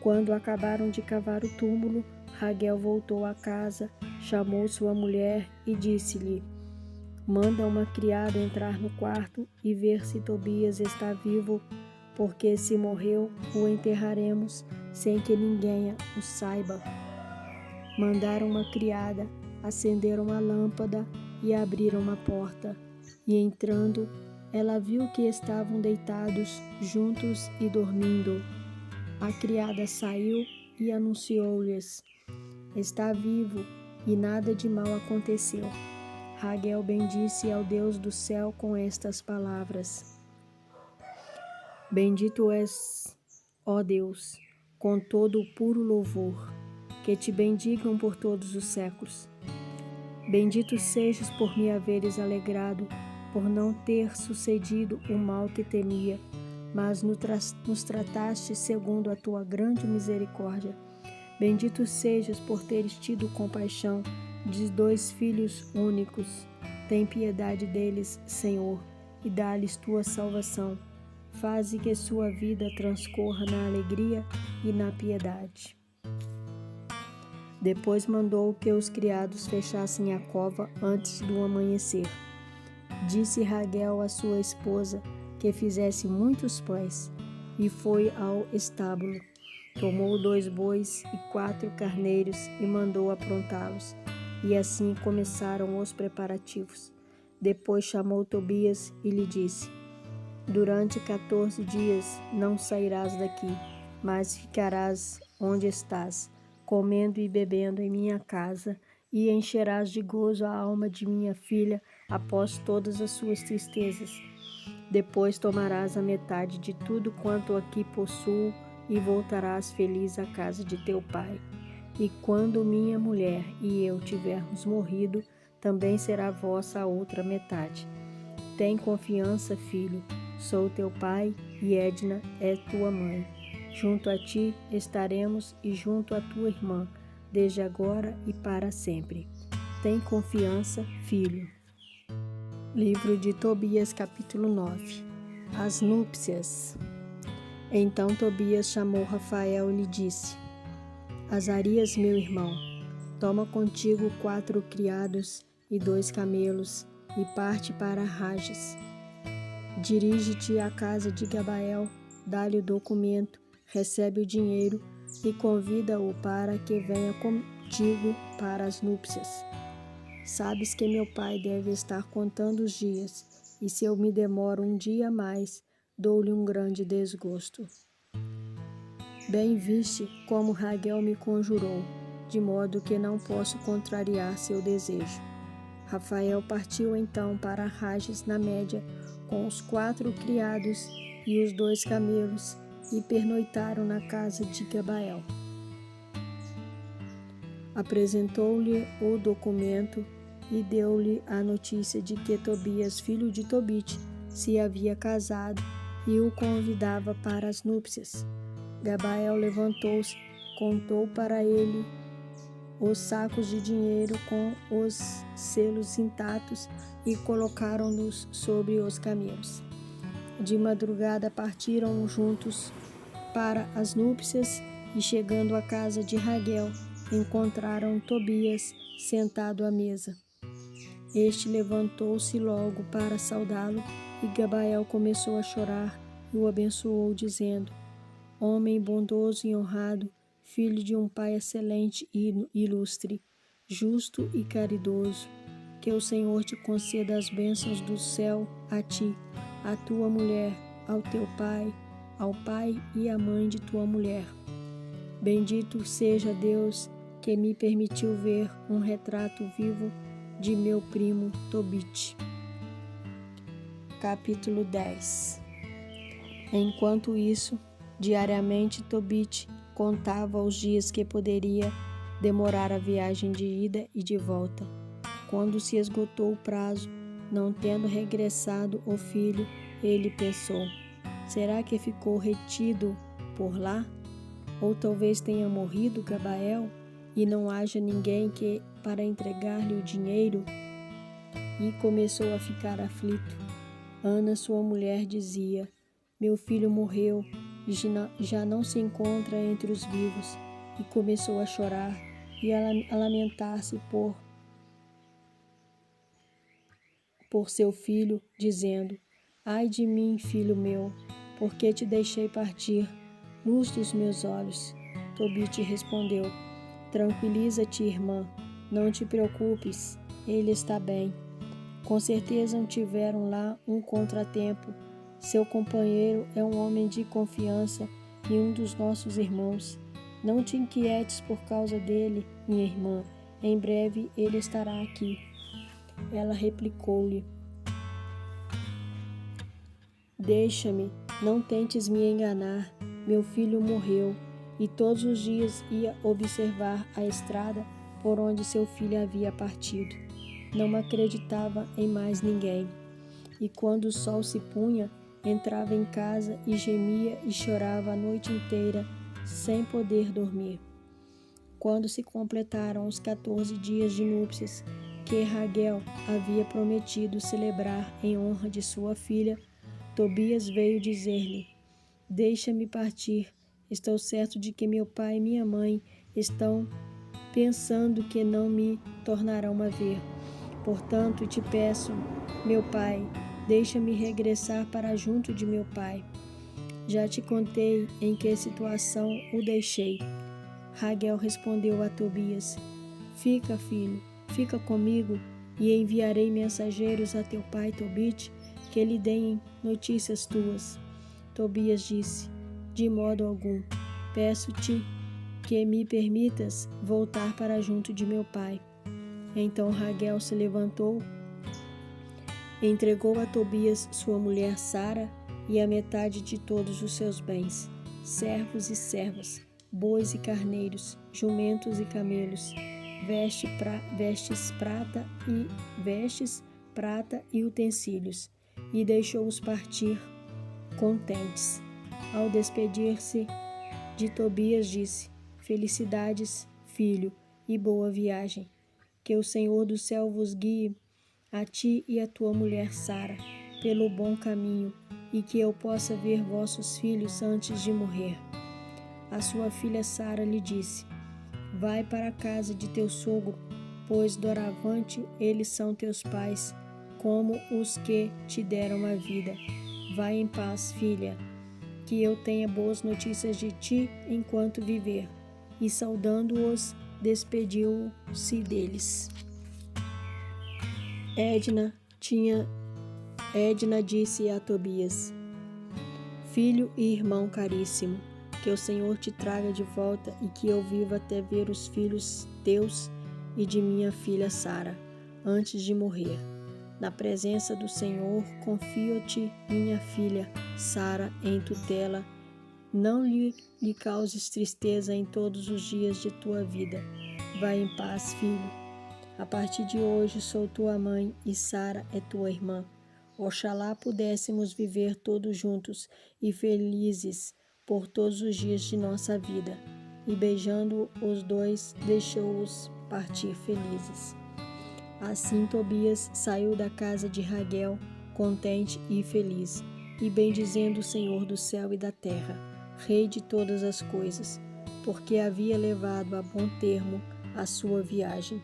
A: Quando acabaram de cavar o túmulo, Raguel voltou à casa, chamou sua mulher e disse-lhe: Manda uma criada entrar no quarto e ver se Tobias está vivo, porque se morreu, o enterraremos sem que ninguém o saiba. Mandaram uma criada, acenderam a lâmpada e abriram a porta. E entrando, ela viu que estavam deitados juntos e dormindo. A criada saiu e anunciou-lhes: Está vivo e nada de mal aconteceu. Raguel bendisse ao Deus do céu com estas palavras: Bendito és, ó Deus, com todo o puro louvor, que te bendigam por todos os séculos. Bendito sejas por me haveres alegrado, por não ter sucedido o mal que temia, mas nos trataste segundo a tua grande misericórdia. Bendito sejas por teres tido compaixão de 2 filhos únicos. Tem piedade deles, Senhor, e dá-lhes tua salvação. Faze que sua vida transcorra na alegria e na piedade. Depois mandou que os criados fechassem a cova antes do amanhecer. Disse Raguel à sua esposa que fizesse muitos pães, e foi ao estábulo. Tomou 2 bois e 4 carneiros e mandou aprontá-los. E assim começaram os preparativos. Depois chamou Tobias e lhe disse: Durante 14 dias não sairás daqui, mas ficarás onde estás, comendo e bebendo em minha casa, e encherás de gozo a alma de minha filha após todas as suas tristezas. Depois tomarás a metade de tudo quanto aqui possuo e voltarás feliz à casa de teu pai. E quando minha mulher e eu tivermos morrido, também será vossa a outra metade. Tem confiança, filho, sou teu pai e Edna é tua mãe. Junto a ti estaremos e junto à tua irmã, desde agora e para sempre. Tem confiança, filho. Livro de Tobias, capítulo 9. As núpcias. Então Tobias chamou Rafael e lhe disse: Azarias, meu irmão, toma contigo 4 criados e 2 camelos e parte para Rages. Dirige-te à casa de Gabael, dá-lhe o documento, recebe o dinheiro e convida-o para que venha contigo para as núpcias. Sabes que meu pai deve estar contando os dias, e se eu me demoro um dia a mais, dou-lhe um grande desgosto. Bem viste como Raguel me conjurou, de modo que não posso contrariar seu desejo. Rafael partiu então para Rages na média, com os 4 criados e os 2 camelos, e pernoitaram na casa de Gabael. Apresentou-lhe o documento e deu-lhe a notícia de que Tobias, filho de Tobite, se havia casado e o convidava para as núpcias. Gabael levantou-se, contou para ele os sacos de dinheiro com os selos intactos e colocaram-nos sobre os camelos. De madrugada partiram juntos para as núpcias e, chegando à casa de Raguel, encontraram Tobias sentado à mesa. Este levantou-se logo para saudá-lo e Gabael começou a chorar e o abençoou, dizendo: Homem bondoso e honrado, filho de um pai excelente e ilustre, justo e caridoso, que o Senhor te conceda as bênçãos do céu a ti, à tua mulher, ao teu pai, ao pai e à mãe de tua mulher. Bendito seja Deus que me permitiu ver um retrato vivo de meu primo Tobite. Capítulo 10. Enquanto isso, diariamente Tobit contava os dias que poderia demorar a viagem de ida e de volta. Quando se esgotou o prazo, não tendo regressado o filho, ele pensou: será que ficou retido por lá? Ou talvez tenha morrido Gabael e não haja ninguém para entregar-lhe o dinheiro? E começou a ficar aflito. Ana, sua mulher, dizia: meu filho morreu e já não se encontra entre os vivos. E começou a chorar e a lamentar-se por seu filho, dizendo: ai de mim, filho meu, porque te deixei partir, luz dos meus olhos. Tobit respondeu: tranquiliza-te, irmã, não te preocupes, ele está bem. Com certeza tiveram lá um contratempo. Seu companheiro é um homem de confiança e um dos nossos irmãos. Não te inquietes por causa dele, minha irmã. Em breve ele estará aqui. Ela replicou-lhe: deixa-me, não tentes me enganar. Meu filho morreu. E todos os dias ia observar a estrada por onde seu filho havia partido. Não acreditava em mais ninguém. E quando o sol se punha, entrava em casa e gemia e chorava a noite inteira, sem poder dormir. Quando se completaram os 14 dias de núpcias que Raguel havia prometido celebrar em honra de sua filha, Tobias veio dizer-lhe: deixa-me partir. Estou certo de que meu pai e minha mãe estão pensando que não me tornarão a ver. Portanto, te peço, meu pai, deixa-me regressar para junto de meu pai. Já te contei em que situação o deixei. Raguel respondeu a Tobias: fica, filho, fica comigo e enviarei mensageiros a teu pai Tobit que lhe deem notícias tuas. Tobias disse: de modo algum. Peço-te que me permitas voltar para junto de meu pai. Então Raguel se levantou, entregou a Tobias sua mulher Sara e a metade de todos os seus bens, servos e servas, bois e carneiros, jumentos e camelos, vestes prata e utensílios, e deixou-os partir contentes. Ao despedir-se de Tobias, disse: felicidades, filho, e boa viagem. Que o Senhor do céu vos guie, a ti e a tua mulher Sara, pelo bom caminho, e que eu possa ver vossos filhos antes de morrer. A sua filha Sara lhe disse: vai para a casa de teu sogro, pois doravante eles são teus pais, como os que te deram a vida. Vai em paz, filha, que eu tenha boas notícias de ti enquanto viver. E saudando-os, despediu-se deles. Edna disse a Tobias: filho e irmão caríssimo, que o Senhor te traga de volta e que eu viva até ver os filhos teus e de minha filha Sara, antes de morrer. Na presença do Senhor, confio-te minha filha Sara em tutela. Não lhe causes tristeza em todos os dias de tua vida. Vai em paz, filho. A partir de hoje sou tua mãe e Sara é tua irmã. Oxalá pudéssemos viver todos juntos e felizes por todos os dias de nossa vida. E beijando os dois, deixou-os partir felizes. Assim Tobias saiu da casa de Raguel, contente e feliz, e bendizendo o Senhor do céu e da terra, Rei de todas as coisas, porque havia levado a bom termo a sua viagem.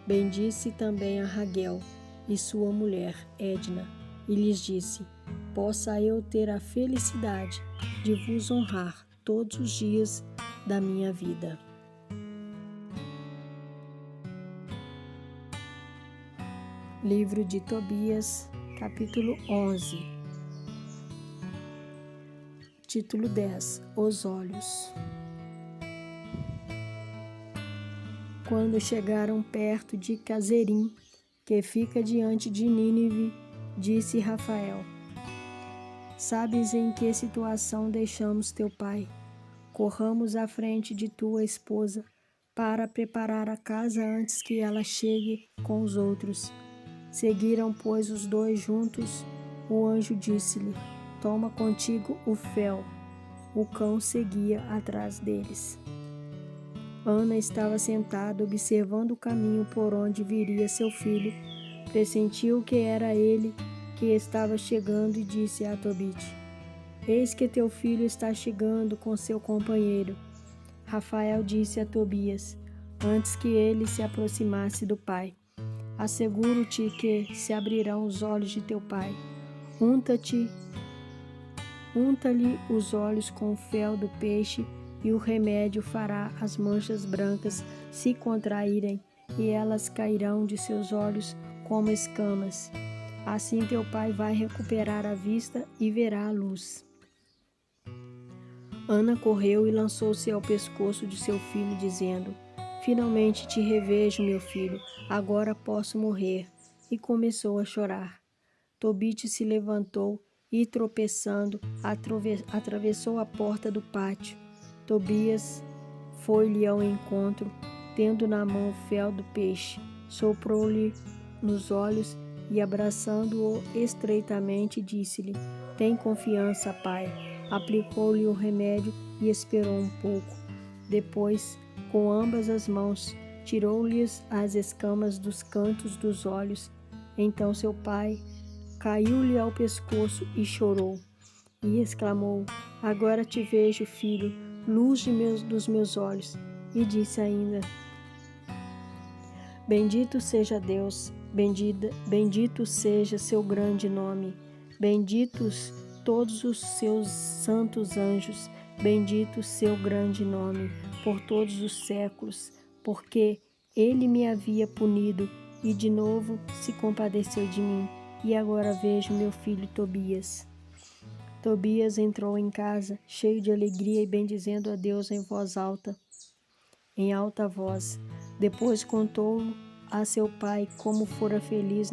A: Bendisse também a Raguel e sua mulher Edna, e lhes disse: possa eu ter a felicidade de vos honrar todos os dias da minha vida. Livro de Tobias, capítulo 11. Título 10. Os olhos. Quando chegaram perto de Cazerim, que fica diante de Nínive, disse Rafael: Sabes em que situação deixamos teu pai. Corramos à frente de tua esposa para preparar a casa antes que ela chegue com os outros. Seguiram, pois, os dois juntos. O anjo disse-lhe: Toma contigo o fel. O cão seguia atrás deles. Ana estava sentada observando o caminho por onde viria seu filho. Pressentiu que era ele que estava chegando e disse a Tobite: Eis que teu filho está chegando com seu companheiro. Rafael disse a Tobias, antes que ele se aproximasse do pai: Asseguro-te que se abrirão os olhos de teu pai. Unta-lhe os olhos com o fel do peixe, e o remédio fará as manchas brancas se contraírem, e elas cairão de seus olhos como escamas. Assim teu pai vai recuperar a vista e verá a luz. Ana correu e lançou-se ao pescoço de seu filho, dizendo: Finalmente te revejo, meu filho, agora posso morrer. E começou a chorar. Tobite se levantou e, tropeçando, atravessou a porta do pátio. Tobias foi-lhe ao encontro, tendo na mão o fel do peixe, soprou-lhe nos olhos e, abraçando-o estreitamente, disse-lhe: Tem confiança, pai. Aplicou-lhe o remédio e esperou um pouco. Depois, com ambas as mãos, tirou-lhes as escamas dos cantos dos olhos. Então seu pai caiu-lhe ao pescoço e chorou. E exclamou: Agora te vejo, filho, luz dos meus olhos. E disse ainda: Bendito seja Deus, bendito seja seu grande nome, benditos todos os seus santos anjos, bendito seu grande nome por todos os séculos, porque ele me havia punido e de novo se compadeceu de mim, e agora vejo meu filho Tobias. Tobias entrou em casa, cheio de alegria e bendizendo a Deus em alta voz. Depois contou a seu pai como fora feliz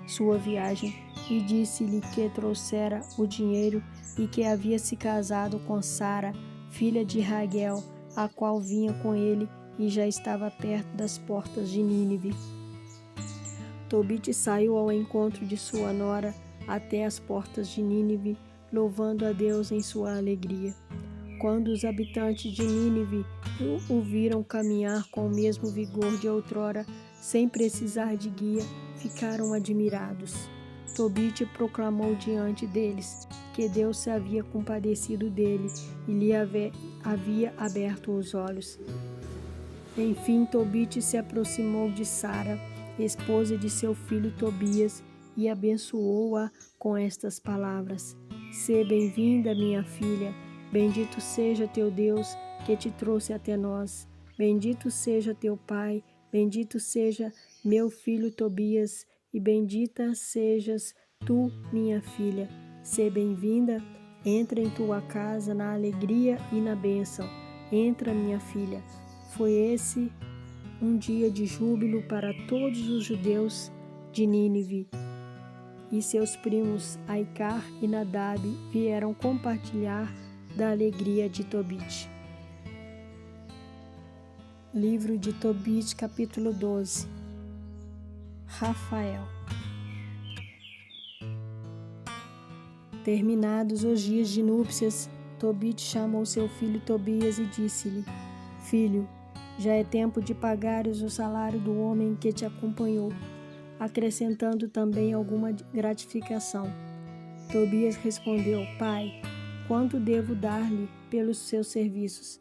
A: sua viagem e disse-lhe que trouxera o dinheiro e que havia se casado com Sara, filha de Raguel, a qual vinha com ele e já estava perto das portas de Nínive. Tobite saiu ao encontro de sua nora até as portas de Nínive, louvando a Deus em sua alegria. Quando os habitantes de Nínive o viram caminhar com o mesmo vigor de outrora, sem precisar de guia, ficaram admirados. Tobite proclamou diante deles que Deus se havia compadecido dele e lhe havia aberto os olhos. Enfim, Tobite se aproximou de Sara, esposa de seu filho Tobias, e abençoou-a com estas palavras: Sê bem-vinda, minha filha. Bendito seja teu Deus que te trouxe até nós. Bendito seja teu pai. Bendito seja meu filho Tobias. E bendita sejas tu, minha filha. Sê bem-vinda. Entra em tua casa na alegria e na bênção. Entra, minha filha. Foi esse um dia de júbilo para todos os judeus de Nínive. E seus primos Aicar e Nadab vieram compartilhar da alegria de Tobite. Livro de Tobite, capítulo 12. Rafael. Terminados os dias de núpcias, Tobite chamou seu filho Tobias e disse-lhe: Filho, já é tempo de pagares o salário do homem que te acompanhou, acrescentando também alguma gratificação. Tobias respondeu: Pai, quanto devo dar-lhe pelos seus serviços?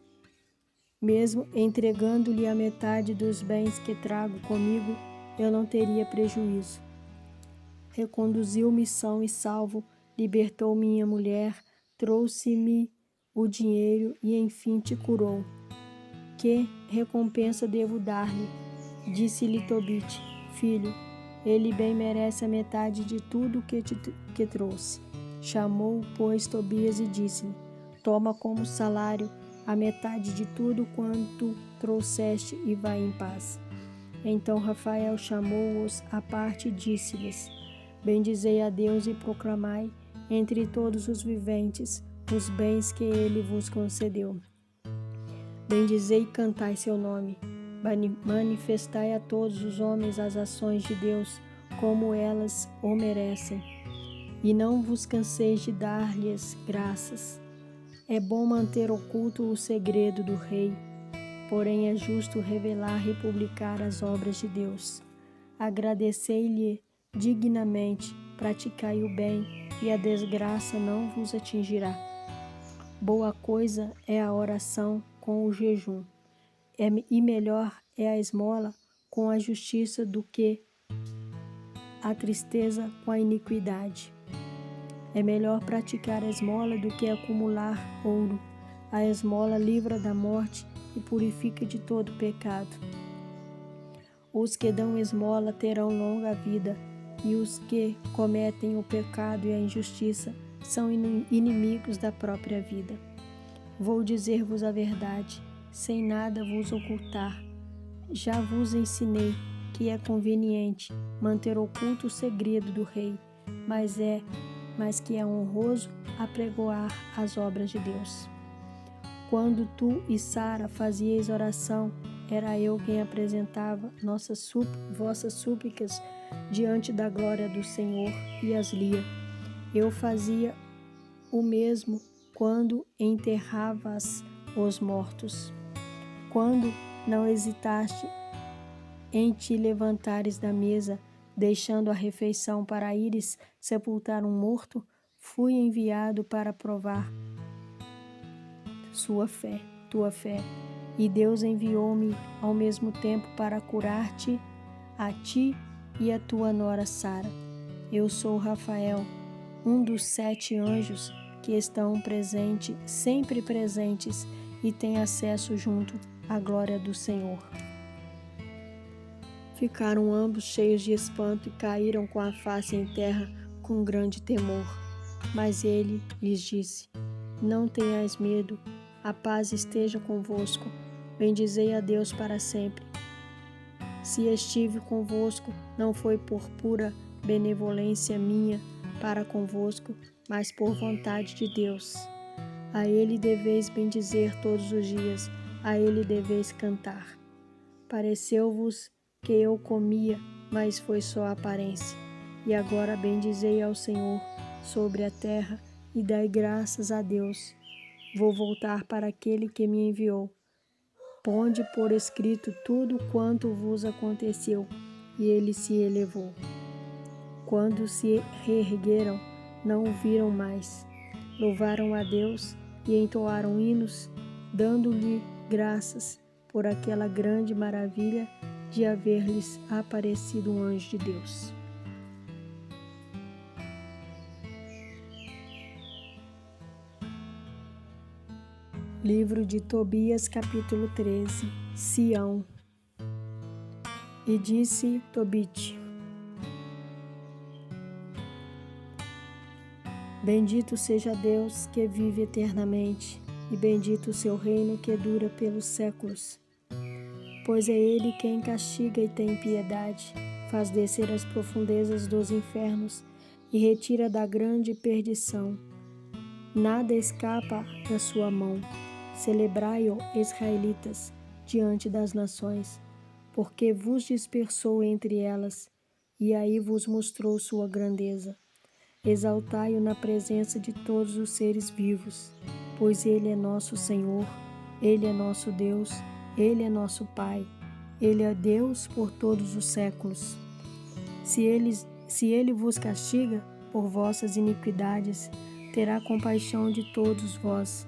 A: Mesmo entregando-lhe a metade dos bens que trago comigo, eu não teria prejuízo. Reconduziu-me são e salvo, libertou minha mulher, trouxe-me o dinheiro e enfim te curou. Que recompensa devo dar-lhe? Disse-lhe Tobite: Filho, ele bem merece a metade de tudo que trouxe. Chamou, pois, Tobias e disse-lhe: Toma como salário a metade de tudo quanto trouxeste e vai em paz. Então Rafael chamou-os à parte e disse-lhes: Bendizei a Deus e proclamai: entre todos os viventes os bens que ele vos concedeu. Bendizei e cantai seu nome. Manifestai a todos os homens as ações de Deus, como elas o merecem. E não vos canseis de dar-lhes graças. É bom manter oculto o segredo do rei, porém é justo revelar e publicar as obras de Deus. Agradecei-lhe dignamente, praticai o bem, e a desgraça não vos atingirá. Boa coisa é a oração com o jejum, e melhor é a esmola com a justiça do que a tristeza com a iniquidade. É melhor praticar a esmola do que acumular ouro. A esmola livra da morte e purifica de todo pecado. Os que dão esmola terão longa vida, e os que cometem o pecado e a injustiça são inimigos da própria vida. Vou dizer-vos a verdade, sem nada vos ocultar. Já vos ensinei que é conveniente manter oculto o segredo do rei, mas que é honroso apregoar as obras de Deus. Quando tu e Sara fazieis oração, era eu quem apresentava vossas súplicas diante da glória do Senhor e as lia. Eu fazia o mesmo quando enterravas os mortos. Quando não hesitaste em te levantares da mesa, deixando a refeição para ires sepultar um morto, fui enviado para provar tua fé, e Deus enviou-me ao mesmo tempo para curar-te, a ti e a tua nora Sara. Eu sou Rafael, um dos 7 anjos que estão sempre presentes e têm acesso junto à glória do Senhor. Ficaram ambos cheios de espanto e caíram com a face em terra com grande temor. Mas ele lhes disse: Não tenhais medo, a paz esteja convosco. Bendizei a Deus para sempre. Se estive convosco, não foi por pura benevolência minha para convosco, mas por vontade de Deus. A ele deveis bendizer todos os dias, a ele deveis cantar. Pareceu-vos que eu comia, mas foi só a aparência. E agora bendizei ao Senhor sobre a terra e dai graças a Deus. Vou voltar para aquele que me enviou. Ponde por escrito tudo quanto vos aconteceu. E ele se elevou. Quando se reergueram, não o viram mais. Louvaram a Deus e entoaram hinos, dando-lhe graças por aquela grande maravilha de haver-lhes aparecido um anjo de Deus. Livro de Tobias, capítulo 13. Sião. E disse Tobite: Bendito seja Deus que vive eternamente, e bendito o seu reino que dura pelos séculos. Pois é ele quem castiga e tem piedade, faz descer as profundezas dos infernos e retira da grande perdição. Nada escapa da sua mão. Celebrai-o, israelitas, diante das nações, porque vos dispersou entre elas, e aí vos mostrou sua grandeza. Exaltai-o na presença de todos os seres vivos, pois ele é nosso Senhor, ele é nosso Deus, ele é nosso Pai, ele é Deus por todos os séculos. Se ele vos castiga por vossas iniquidades, terá compaixão de todos vós,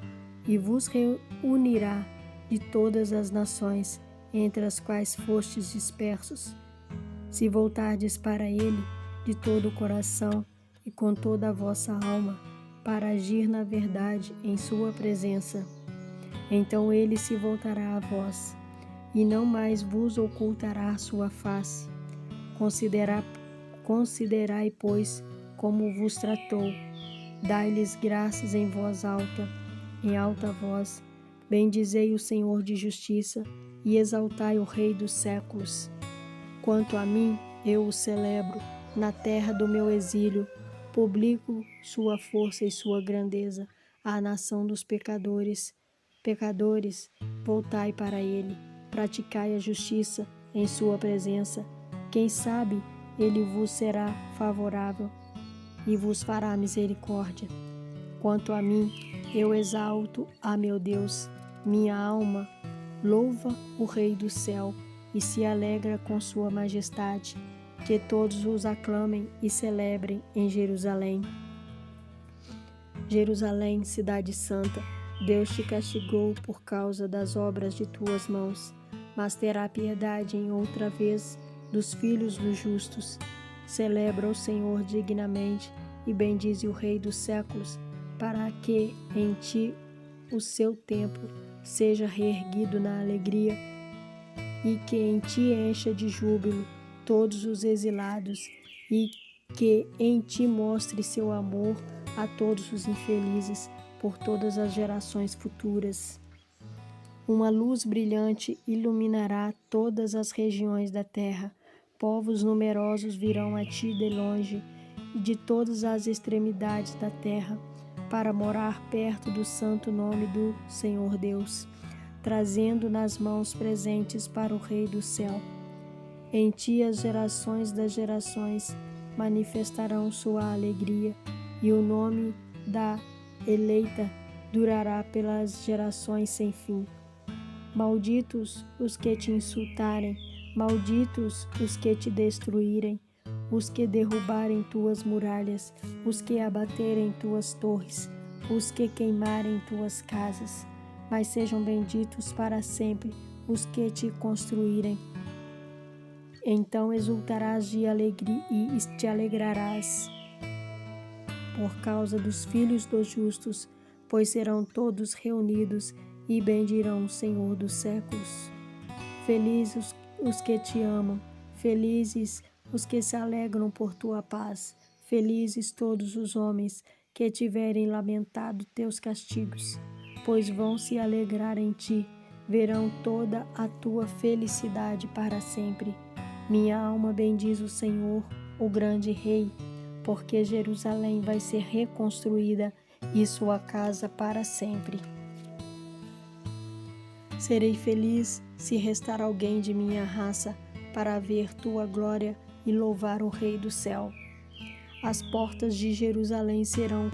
A: e vos reunirá de todas as nações entre as quais fostes dispersos. Se voltardes para ele de todo o coração e com toda a vossa alma, para agir na verdade em sua presença, então ele se voltará a vós, e não mais vos ocultará sua face. Considerai, pois, como vos tratou. Dai-lhes graças em alta voz. Bendizei o Senhor de justiça e exaltai o Rei dos séculos. Quanto a mim, eu o celebro na terra do meu exílio. Publico sua força e sua grandeza à nação dos pecadores. Pecadores, voltai para ele, praticai a justiça em sua presença. Quem sabe ele vos será favorável e vos fará misericórdia. Quanto a mim, eu exalto a meu Deus. Minha alma louva o Rei do céu e se alegra com sua majestade. Que todos os aclamem e celebrem em Jerusalém. Jerusalém, cidade santa, Deus te castigou por causa das obras de tuas mãos, mas terá piedade em outra vez dos filhos dos justos. Celebra o Senhor dignamente e bendize o Rei dos séculos, para que em ti o seu templo seja reerguido na alegria e que em ti encha de júbilo todos os exilados e que em ti mostre seu amor a todos os infelizes por todas as gerações futuras. Uma luz brilhante iluminará todas as regiões da terra. Povos numerosos virão a ti de longe e de todas as extremidades da terra para morar perto do santo nome do Senhor Deus, trazendo nas mãos presentes para o Rei do céu. Em ti as gerações das gerações manifestarão sua alegria, e o nome da eleita durará pelas gerações sem fim. Malditos os que te insultarem, malditos os que te destruírem, os que derrubarem tuas muralhas, os que abaterem tuas torres, os que queimarem tuas casas. Mas sejam benditos para sempre os que te construírem. Então exultarás de alegria e te alegrarás por causa dos filhos dos justos, pois serão todos reunidos e bendirão o Senhor dos séculos. Felizes os que te amam, felizes os que se alegram por tua paz, felizes todos os homens que tiverem lamentado teus castigos, pois vão se alegrar em ti, verão toda a tua felicidade para sempre. Minha alma bendiz o Senhor, o grande Rei, porque Jerusalém vai ser reconstruída e sua casa para sempre. Serei feliz se restar alguém de minha raça para ver tua glória e louvar o Rei do céu. As portas de Jerusalém serão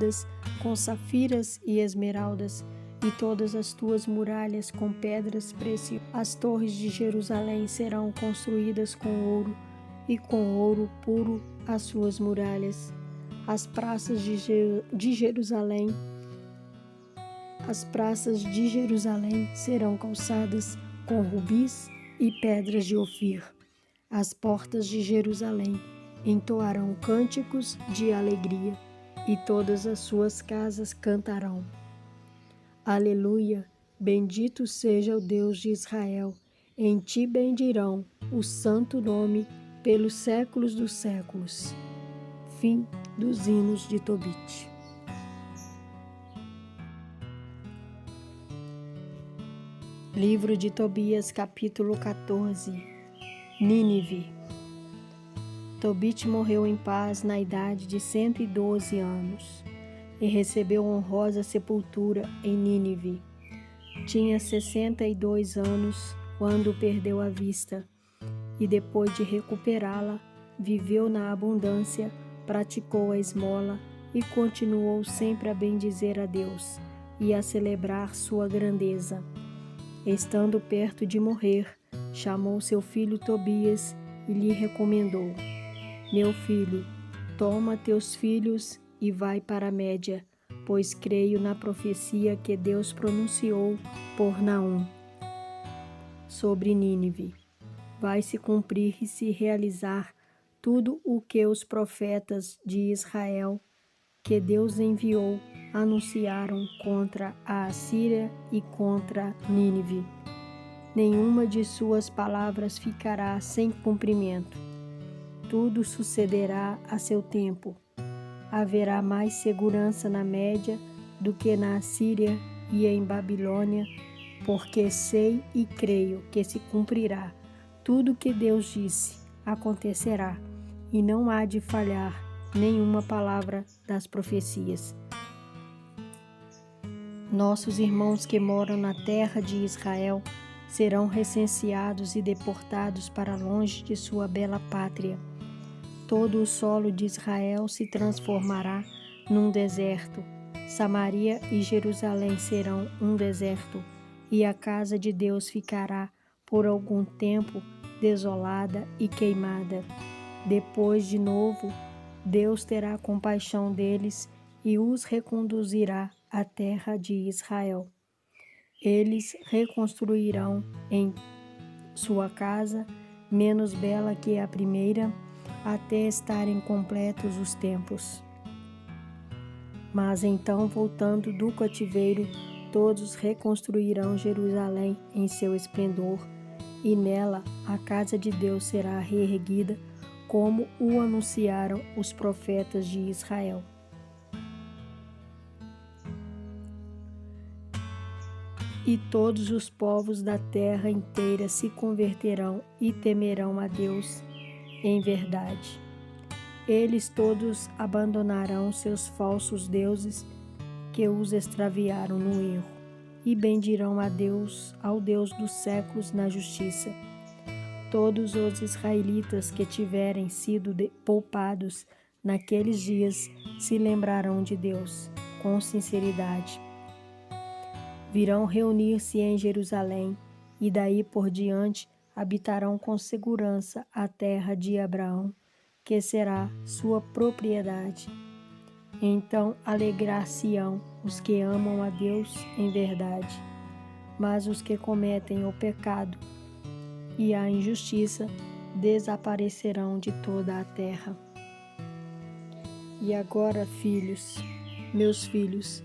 A: com safiras e esmeraldas, e todas as tuas muralhas com pedras preciosas. As torres de Jerusalém serão construídas com ouro, e com ouro puro as suas muralhas. As praças de Jerusalém serão calçadas com rubis e pedras de Ofir. As portas de Jerusalém entoarão cânticos de alegria, e todas as suas casas cantarão. Aleluia! Bendito seja o Deus de Israel. Em ti bendirão o santo nome pelos séculos dos séculos. Fim dos hinos de Tobit. Livro de Tobias, capítulo 14. Nínive. Tobit morreu em paz na idade de 112 anos e recebeu honrosa sepultura em Nínive. Tinha 62 anos quando perdeu a vista, e depois de recuperá-la, viveu na abundância, praticou a esmola e continuou sempre a bendizer a Deus e a celebrar sua grandeza. Estando perto de morrer, chamou seu filho Tobias e lhe recomendou: Meu filho, toma teus filhos e vai para a Média, pois creio na profecia que Deus pronunciou por Naum sobre Nínive. Vai se cumprir e se realizar tudo o que os profetas de Israel, que Deus enviou, anunciaram contra a Assíria e contra Nínive. Nenhuma de suas palavras ficará sem cumprimento. Tudo sucederá a seu tempo. Haverá mais segurança na Média do que na Assíria e em Babilônia, porque sei e creio que se cumprirá. Tudo que Deus disse acontecerá, e não há de falhar nenhuma palavra das profecias. Nossos irmãos que moram na terra de Israel serão recenseados e deportados para longe de sua bela pátria. Todo o solo de Israel se transformará num deserto. Samaria e Jerusalém serão um deserto, e a casa de Deus ficará por algum tempo desolada e queimada. Depois, de novo, Deus terá compaixão deles e os reconduzirá à terra de Israel. Eles reconstruirão em sua casa, menos bela que a primeira, até estarem completos os tempos. Mas então, voltando do cativeiro, todos reconstruirão Jerusalém em seu esplendor, e nela a casa de Deus será reerguida, como o anunciaram os profetas de Israel. E todos os povos da terra inteira se converterão e temerão a Deus em verdade. Eles todos abandonarão seus falsos deuses que os extraviaram no erro, e bendirão a Deus, ao Deus dos séculos, na justiça. Todos os israelitas que tiverem sido poupados naqueles dias se lembrarão de Deus com sinceridade. Virão reunir-se em Jerusalém, e daí por diante habitarão com segurança a terra de Abraão, que será sua propriedade. Então alegrar-se-ão os que amam a Deus em verdade, mas os que cometem o pecado e a injustiça desaparecerão de toda a terra. E agora, filhos, meus filhos,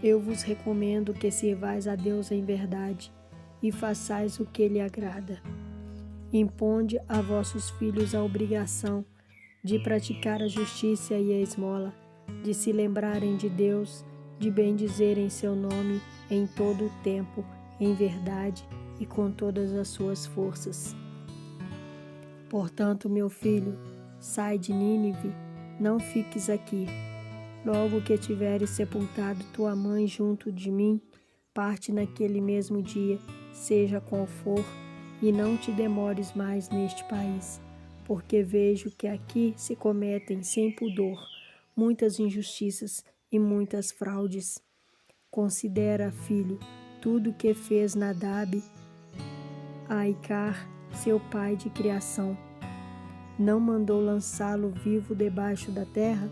A: eu vos recomendo que sirvais a Deus em verdade e façais o que lhe agrada. Imponde a vossos filhos a obrigação de praticar a justiça e a esmola, de se lembrarem de Deus, de bendizerem seu nome em todo o tempo, em verdade e com todas as suas forças. Portanto, meu filho, sai de Nínive, não fiques aqui. Logo que tiveres sepultado tua mãe junto de mim, parte naquele mesmo dia, seja qual for, e não te demores mais neste país, porque vejo que aqui se cometem sem pudor muitas injustiças e muitas fraudes. Considera, filho, tudo que fez Nadab a Aicar, seu pai de criação. Não mandou lançá-lo vivo debaixo da terra?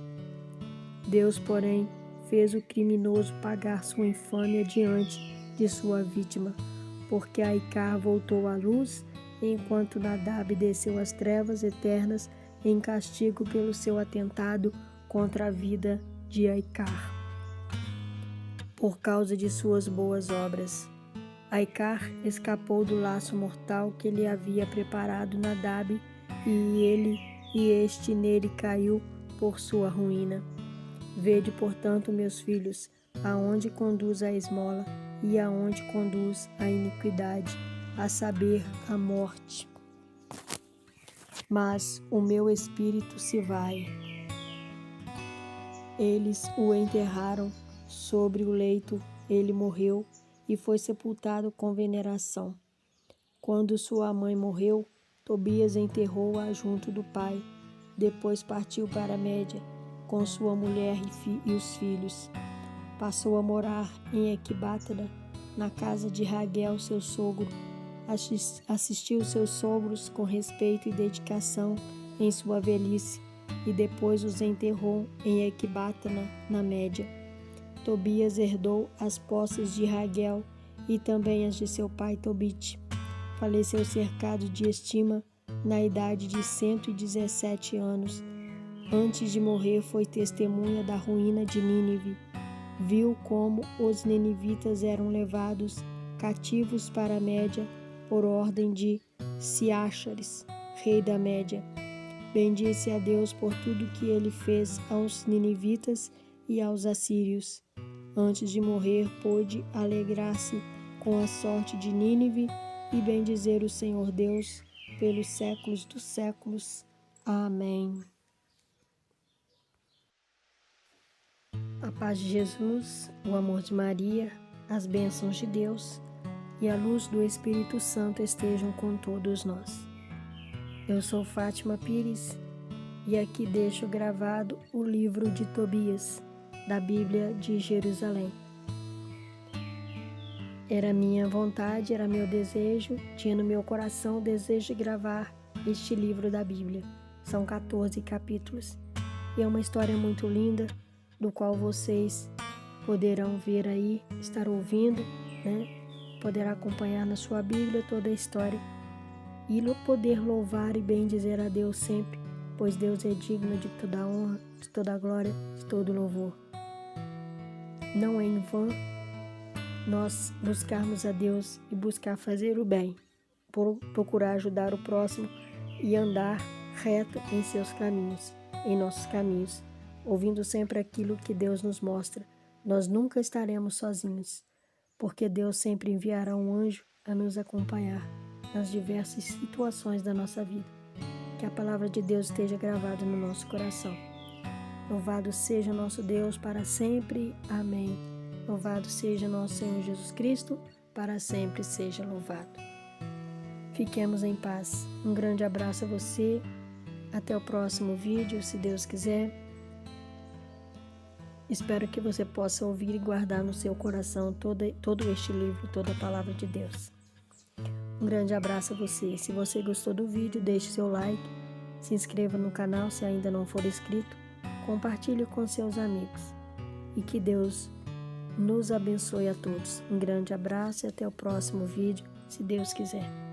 A: Deus, porém, fez o criminoso pagar sua infâmia diante de sua vítima, porque Aicar voltou à luz, enquanto Nadab desceu às trevas eternas em castigo pelo seu atentado contra a vida de Aicar. Por causa de suas boas obras, Aicar escapou do laço mortal que lhe havia preparado Nadab, e este nele caiu por sua ruína. Vede, portanto, meus filhos, aonde conduz a esmola e aonde conduz a iniquidade, a saber, a morte. Mas o meu espírito se vai. Eles o enterraram sobre o leito, ele morreu e foi sepultado com veneração. Quando sua mãe morreu, Tobias enterrou-a junto do pai. Depois partiu para a Média com sua mulher e os filhos. Passou a morar em Ecbatana, na casa de Raguel, seu sogro. Assistiu seus sogros com respeito e dedicação em sua velhice, e depois os enterrou em Ecbatana, na Média. Tobias herdou as posses de Raguel e também as de seu pai Tobite. Faleceu cercado de estima na idade de 117 anos. Antes de morrer, foi testemunha da ruína de Nínive. Viu como os ninivitas eram levados cativos para a Média por ordem de Siachares, rei da Média. Bendisse a Deus por tudo que ele fez aos ninivitas e aos assírios. Antes de morrer, pôde alegrar-se com a sorte de Nínive e bendizer o Senhor Deus pelos séculos dos séculos. Amém. A paz de Jesus, o amor de Maria, as bênçãos de Deus e a luz do Espírito Santo estejam com todos nós. Eu sou Fátima Pires e aqui deixo gravado o livro de Tobias, da Bíblia de Jerusalém. Era minha vontade, era meu desejo, tinha no meu coração o desejo de gravar este livro da Bíblia. São 14 capítulos e é uma história muito linda, do qual vocês poderão ver aí, estar ouvindo, né? Poderá acompanhar na sua Bíblia toda a história e poder louvar e bendizer a Deus sempre, pois Deus é digno de toda a honra, de toda a glória, de todo o louvor. Não é em vão nós buscarmos a Deus e buscar fazer o bem, procurar ajudar o próximo e andar reto em seus caminhos, em nossos caminhos, ouvindo sempre aquilo que Deus nos mostra. Nós nunca estaremos sozinhos, porque Deus sempre enviará um anjo a nos acompanhar nas diversas situações da nossa vida. Que a palavra de Deus esteja gravada no nosso coração. Louvado seja nosso Deus para sempre. Amém. Louvado seja nosso Senhor Jesus Cristo, para sempre seja louvado. Fiquemos em paz. Um grande abraço a você. Até o próximo vídeo, se Deus quiser. Espero que você possa ouvir e guardar no seu coração todo este livro, toda a palavra de Deus. Um grande abraço a você. Se você gostou do vídeo, deixe seu like, se inscreva no canal se ainda não for inscrito, compartilhe com seus amigos e que Deus nos abençoe a todos. Um grande abraço e até o próximo vídeo, se Deus quiser.